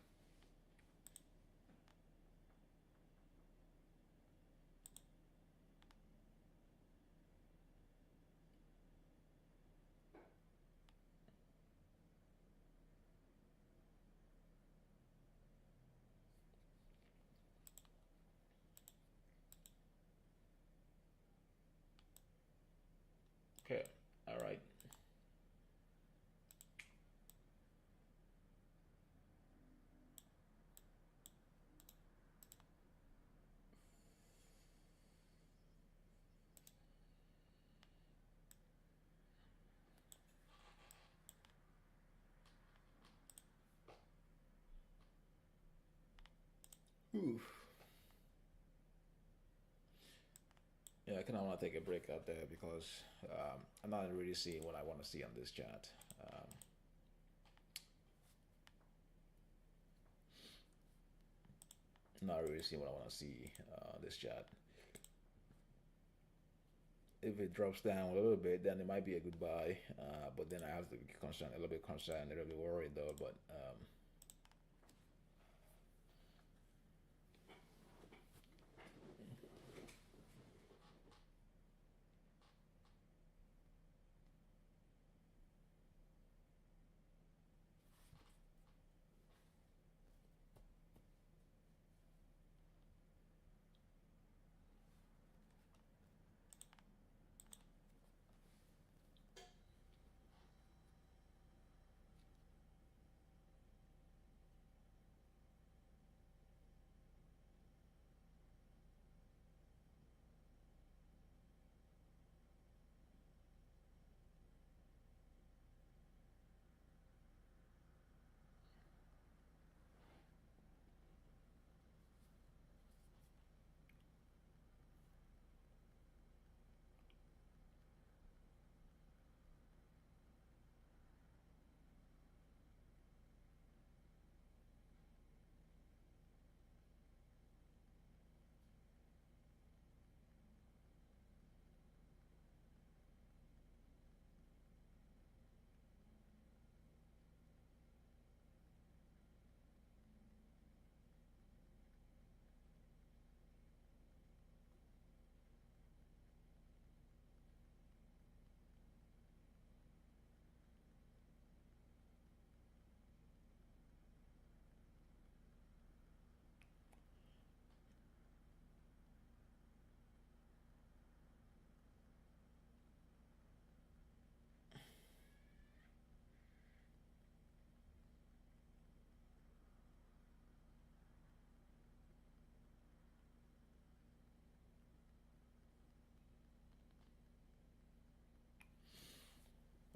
Okay, all right. Ooh. Yeah, I kind of want to take a break out there because I'm not really seeing what I want to see on this chart. I'm not really seeing what I want to see on this chart. If it drops down a little bit, then it might be a good buy. But then I have to be concerned, a little bit concerned, a little bit worried though. But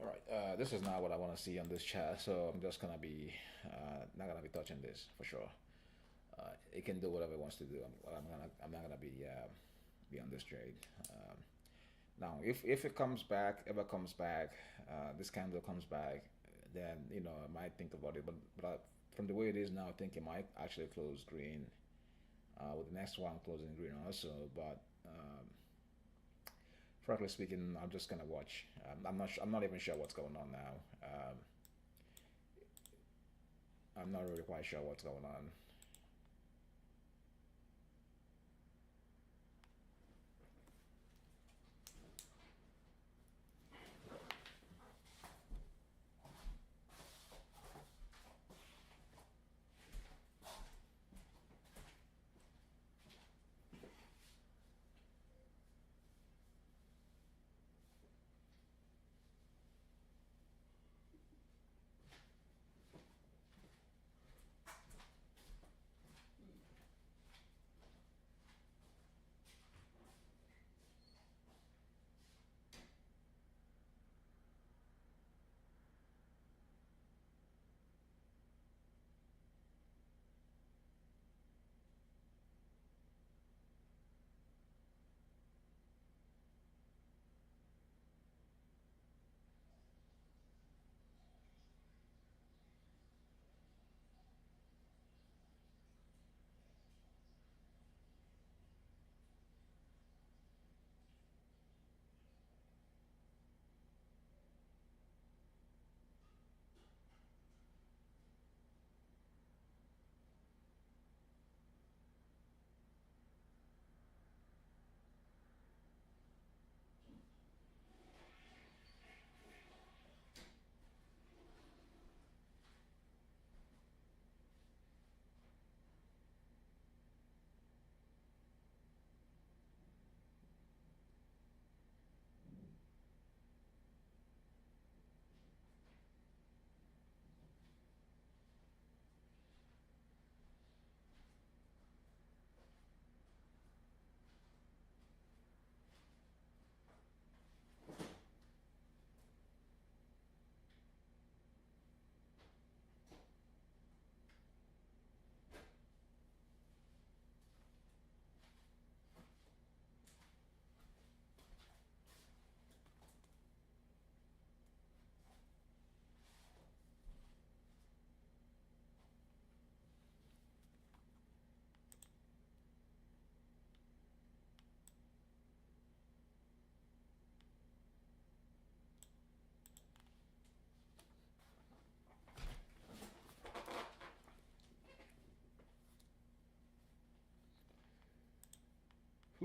all right, this is not what I want to see on this chart, so I'm just gonna be not gonna be touching this for sure. It can do whatever it wants to do. I'm not gonna be on this trade. Now, if it comes back, ever comes back, this candle comes back, then I might think about it. But from the way it is now, I think it might actually close green. With the next one closing green also, but frankly speaking, I'm just gonna watch. I'm not even sure what's going on now. I'm not really quite sure what's going on.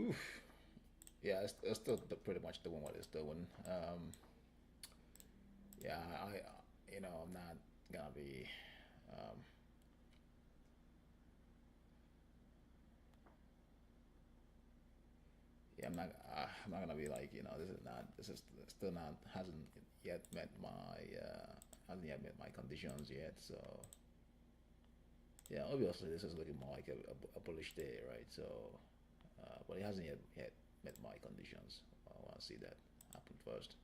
Oof. Yeah, it's still pretty much doing what it's doing. Yeah, I'm not gonna be. Um, yeah, I'm not gonna be like, this is still not yet met my hasn't yet met my conditions yet. So yeah, obviously this is looking more like a bullish day, right? So, but it hasn't yet met my conditions. I want to see that happen first.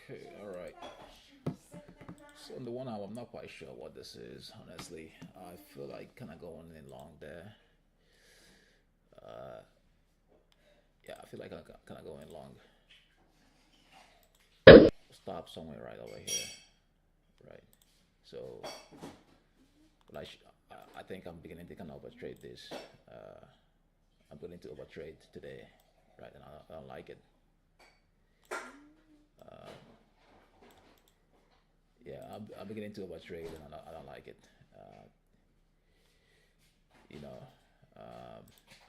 Okay, all right. So on the one hand, I'm not quite sure what this is. Honestly, I feel like kind of going in long there. Yeah, I feel like I'm kind of going long. Stop somewhere right over here, right? So, but I think I'm beginning to kind of overtrade this. I'm beginning to overtrade today, right? And I don't like it. Yeah, I'm beginning to overtrade, and I don't like it. You know, um,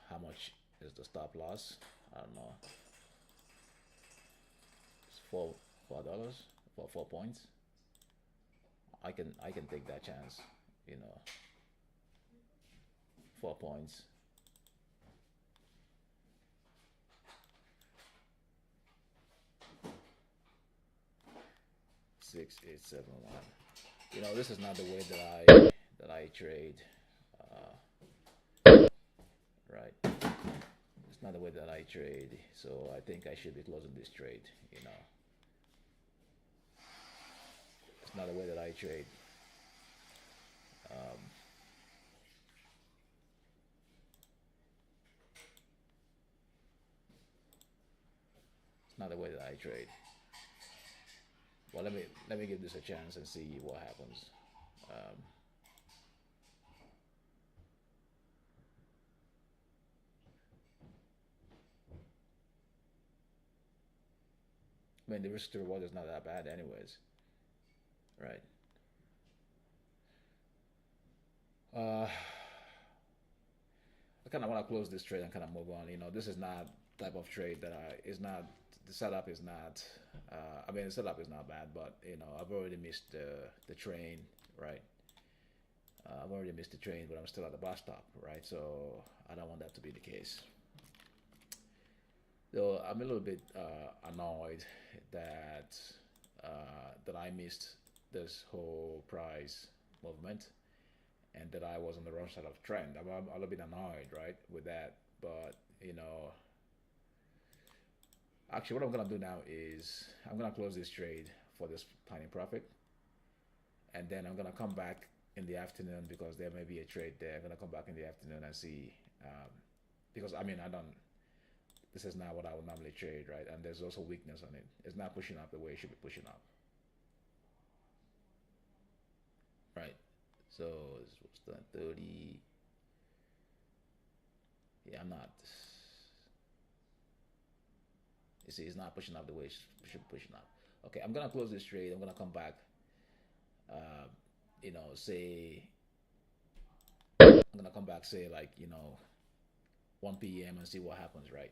how much is the stop loss? I don't know. It's $4 for 4 points. I can take that chance. You know, 4 points. 6871. You know, this is not the way that I trade. Right. It's not the way that I trade. So I think I should be closing this trade. You know, it's not the way that I trade. It's not the way that I trade. Well, let me give this a chance and see what happens. Um, I mean, the risk to reward is not that bad, anyways, right? Uh, I kind of want to close this trade and kind of move on. You know, this is not type of trade that I is not the setup is not. I mean, the setup is not bad, but you know, I've already missed the train, right? I've already missed the train, but I'm still at the bus stop, right? So I don't want that to be the case. Though I'm a little bit annoyed that that I missed this whole price movement and that I was on the wrong side of trend. I'm a little bit annoyed, right, with that. But you know, actually, what I'm gonna do now is I'm gonna close this trade for this tiny profit, and then I'm gonna come back in the afternoon because there may be a trade there. I'm gonna come back in the afternoon and see, because I mean I don't. This is not what I would normally trade, right? And there's also weakness on it. It's not pushing up the way it should be pushing up, right? So what's that? 30. Yeah, I'm not. You see, it's not pushing up the way it should be pushing up. Okay, I'm gonna close this trade. I'm gonna come back. Uh, say I'm gonna come back. Say like 1 p.m. and see what happens, right?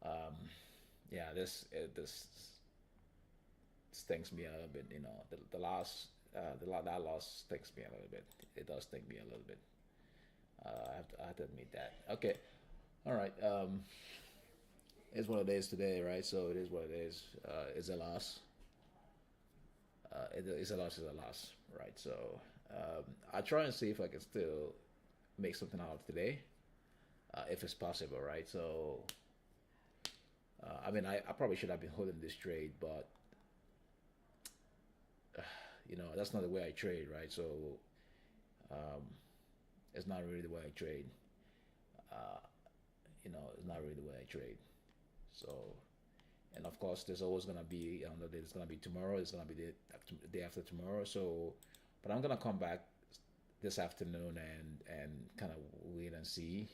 Um, yeah, this stings me a little bit. You know, the loss, that loss stings me a little bit. It does sting me a little bit. I have to admit that. Okay, all right. It's what it is today, right? So it is what it is. It's a loss. It's a loss. Is a loss, right? So I try and see if I can still make something out of today, if it's possible, right? So I mean, I probably should have been holding this trade, but that's not the way I trade, right? So um, it's not really the way I trade. Uh, it's not really the way I trade. So, and of course, there's always gonna be, there's gonna be tomorrow. It's gonna be the day after tomorrow. So, but I'm gonna come back this afternoon and kind of wait and see.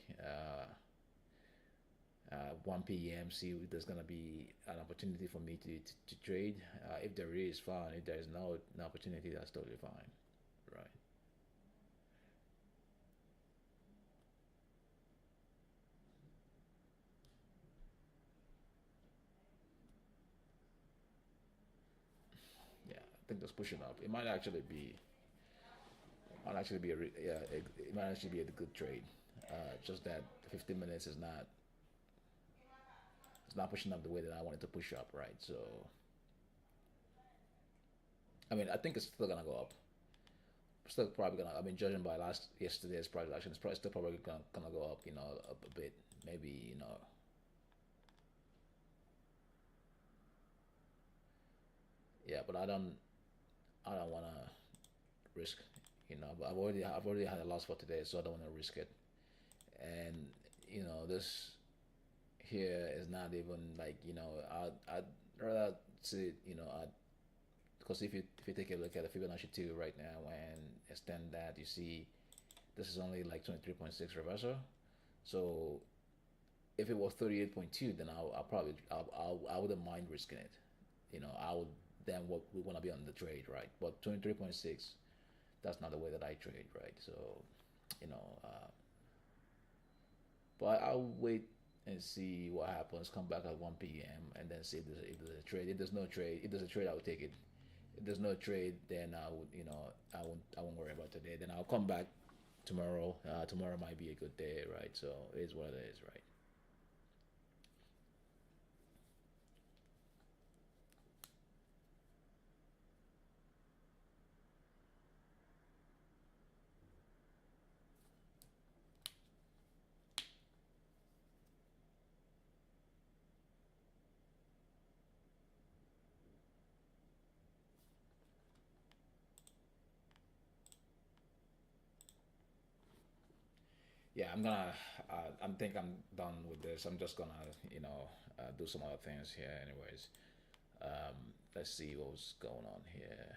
1 p.m. See if there's gonna be an opportunity for me to trade. If there is, fine. If there is no opportunity, that's totally fine, right? Yeah, I think that's pushing up. It might actually be, yeah, it might actually be a good trade. Just that 15 minutes is not pushing up the way that I wanted to push up, right? So I mean, I think it's still gonna go up. Still probably gonna. I mean, judging by yesterday's price action, it's probably still probably gonna go up. Up a bit. Maybe yeah. But I don't wanna risk. But I've already had a loss for today, so I don't wanna risk it. And this here is not even like I'd rather see because if you take a look at the Fibonacci 2 right now and extend that, you see this is only like 23.6 reversal. So if it was 38.2, then I'll probably I wouldn't mind risking it. I would then what we want to be on the trade, right? But 23.6, that's not the way that I trade, right? So you know, but I'll wait and see what happens. Come back at 1 p.m. and then see if there's a trade. If there's no trade, if there's a trade, I will take it. If there's no trade, then I would, I won't worry about today. Then I'll come back tomorrow. Tomorrow might be a good day, right? So it is what it is, right? Yeah, I think I'm done with this. I'm just gonna, do some other things here, anyways. Let's see what's going on here.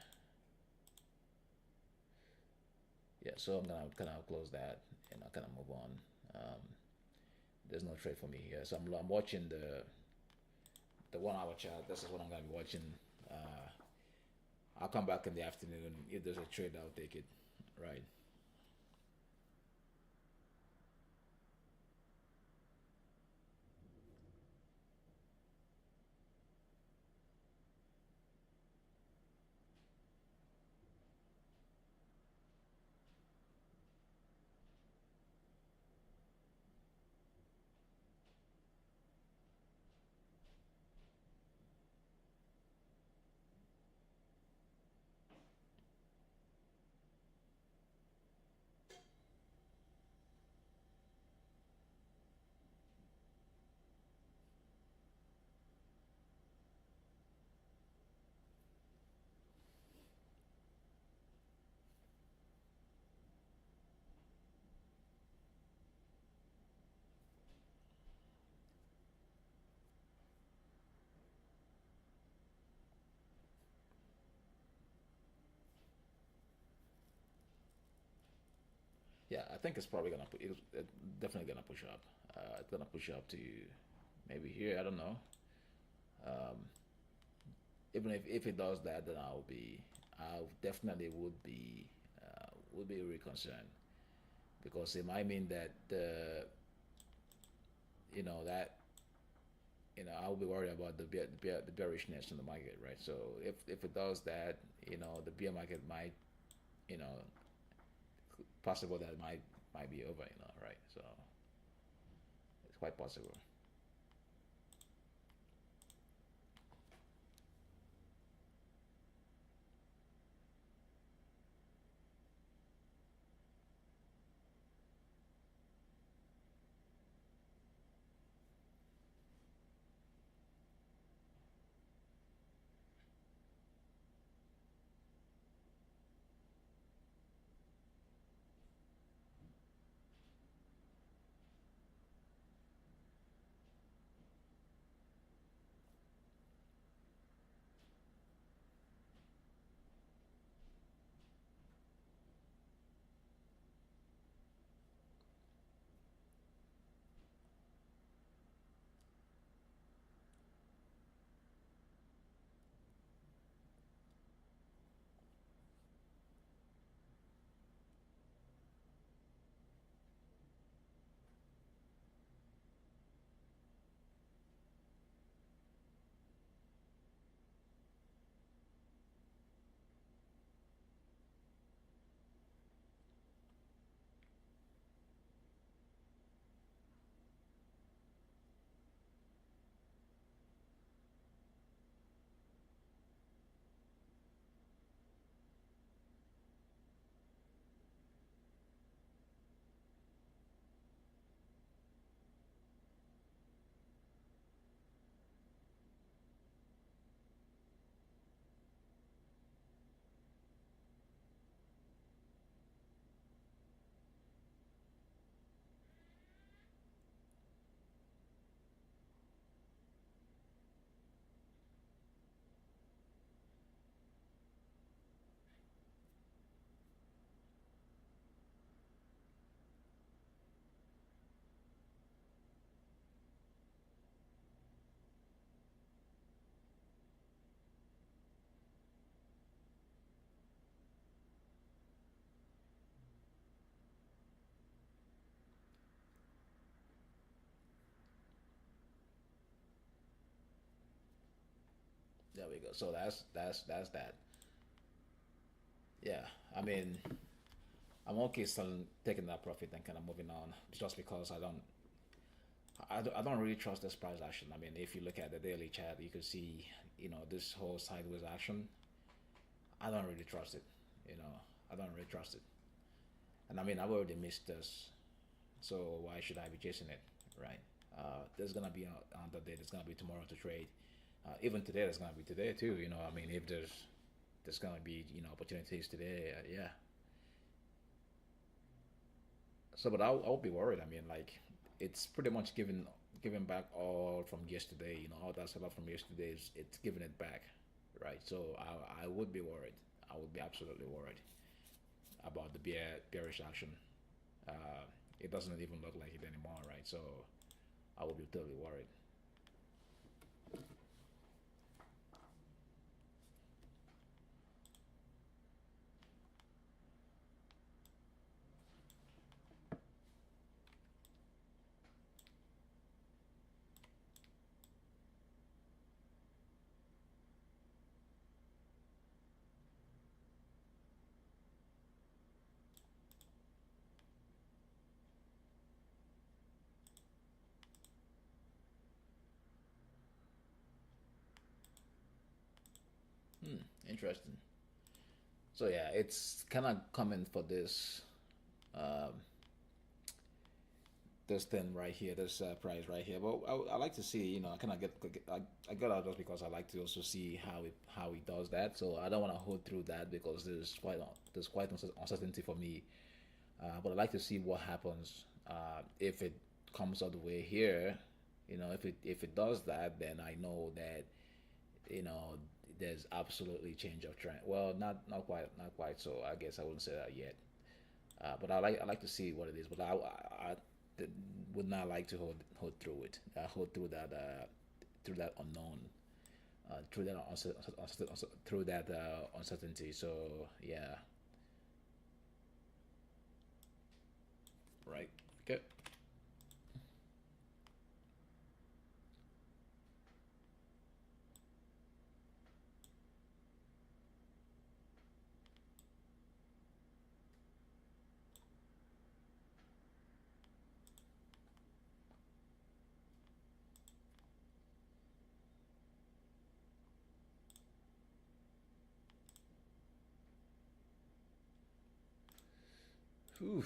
Yeah, so I'm gonna kind of close that and I'll kind of move on. Um, there's no trade for me here, so I'm watching the 1 hour chart. This is what I'm gonna be watching. Uh, I'll come back in the afternoon. If there's a trade, I'll take it. Right. Yeah, I think it's probably it's definitely gonna push up. It's gonna push up to maybe here. I don't know. Even if it does that, then I definitely would be really concerned because it might mean that that I will be worried about the bearishness in the market, right? So if it does that, the bear market might, you know, possible that it might be over, right? So it's quite possible. There we go. So that's that. Yeah, I mean, I'm okay still taking that profit and kind of moving on, just because I don't really trust this price action. I mean, if you look at the daily chart, you can see, this whole sideways action. I don't really trust it. You know, I don't really trust it. And I mean, I've already missed this, so why should I be chasing it, right? There's gonna be another day. There's gonna be tomorrow to trade. Even today, there's gonna be today too. I mean, if there's gonna be opportunities today, yeah. So, but I'll be worried. I mean, like, it's pretty much giving back all from yesterday. All that stuff from yesterday it's giving it back, right? So I would be worried. I would be absolutely worried about the bearish action. Uh, it doesn't even look like it anymore, right? So I would be totally worried. Interesting. So yeah, it's kind of coming for um, this thing right here, this price right here. But I like to see, I kind of I got out just because I like to also see how he does that. So I don't want to hold through that because there's quite uncertainty for me. But I like to see what happens if it comes all the way here. If it does that, then I know that you know there's absolutely change of trend. Well, not quite. So I guess I wouldn't say that yet. But I like to see what it is. But I would not like to hold through it. Hold through that unknown. Through that uncertainty. So yeah, right. Okay. Whew.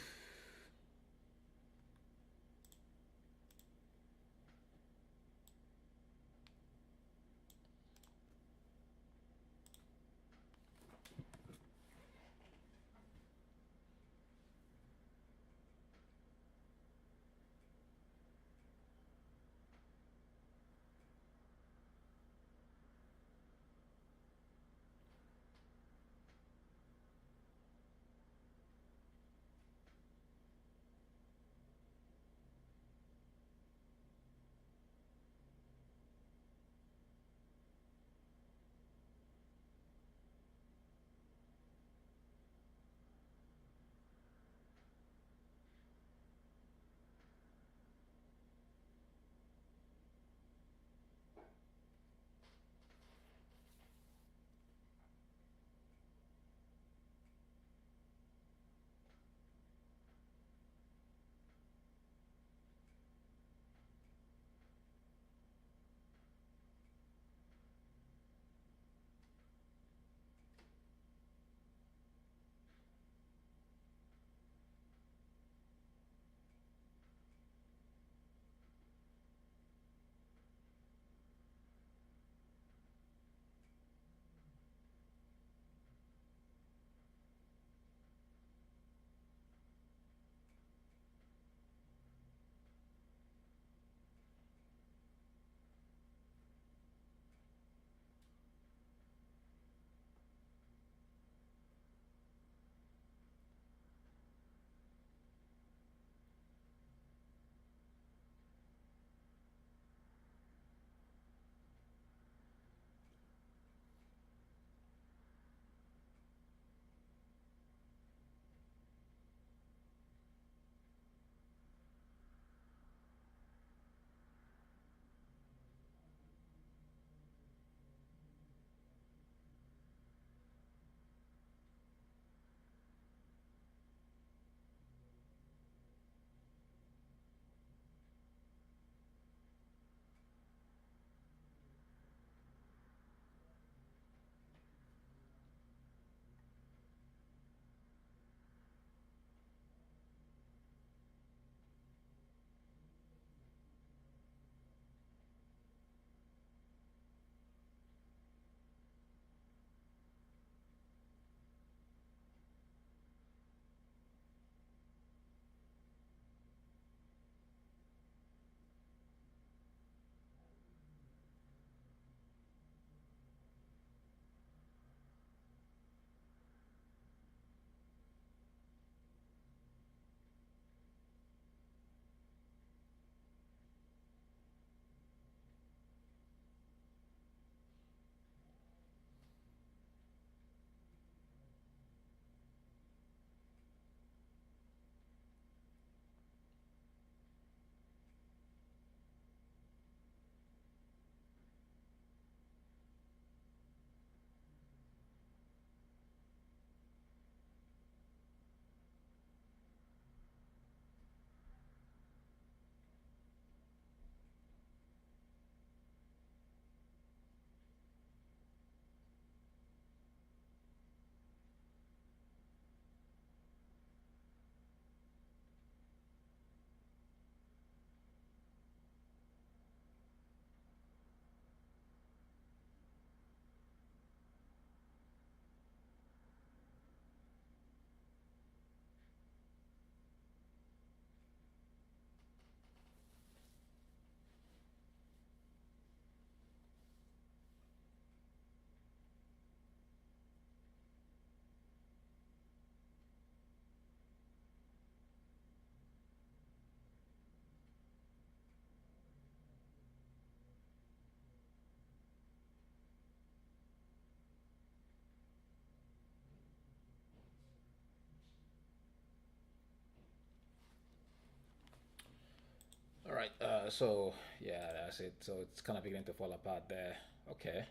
right. So yeah, that's it. So it's kind of beginning to fall apart there. Okay.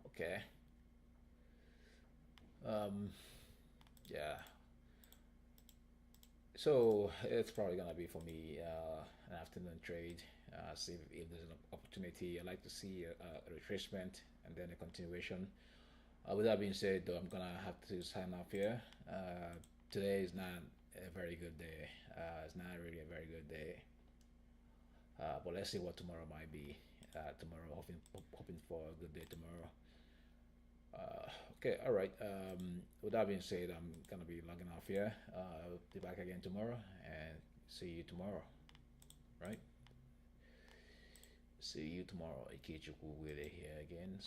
Okay. Um. Yeah. So it's probably gonna be for me an afternoon trade. See if there's an opportunity. I like to see a retracement and then a continuation. With that being said, though, I'm gonna have to sign off here. Today is not a very good day. It's not really a very good day. But let's see what tomorrow might be. Tomorrow, hoping for a good day tomorrow. Okay, all right. With that being said, I'm gonna be logging off here. I'll be back again tomorrow and see you tomorrow. Right? See you tomorrow. Ikechukwu here again.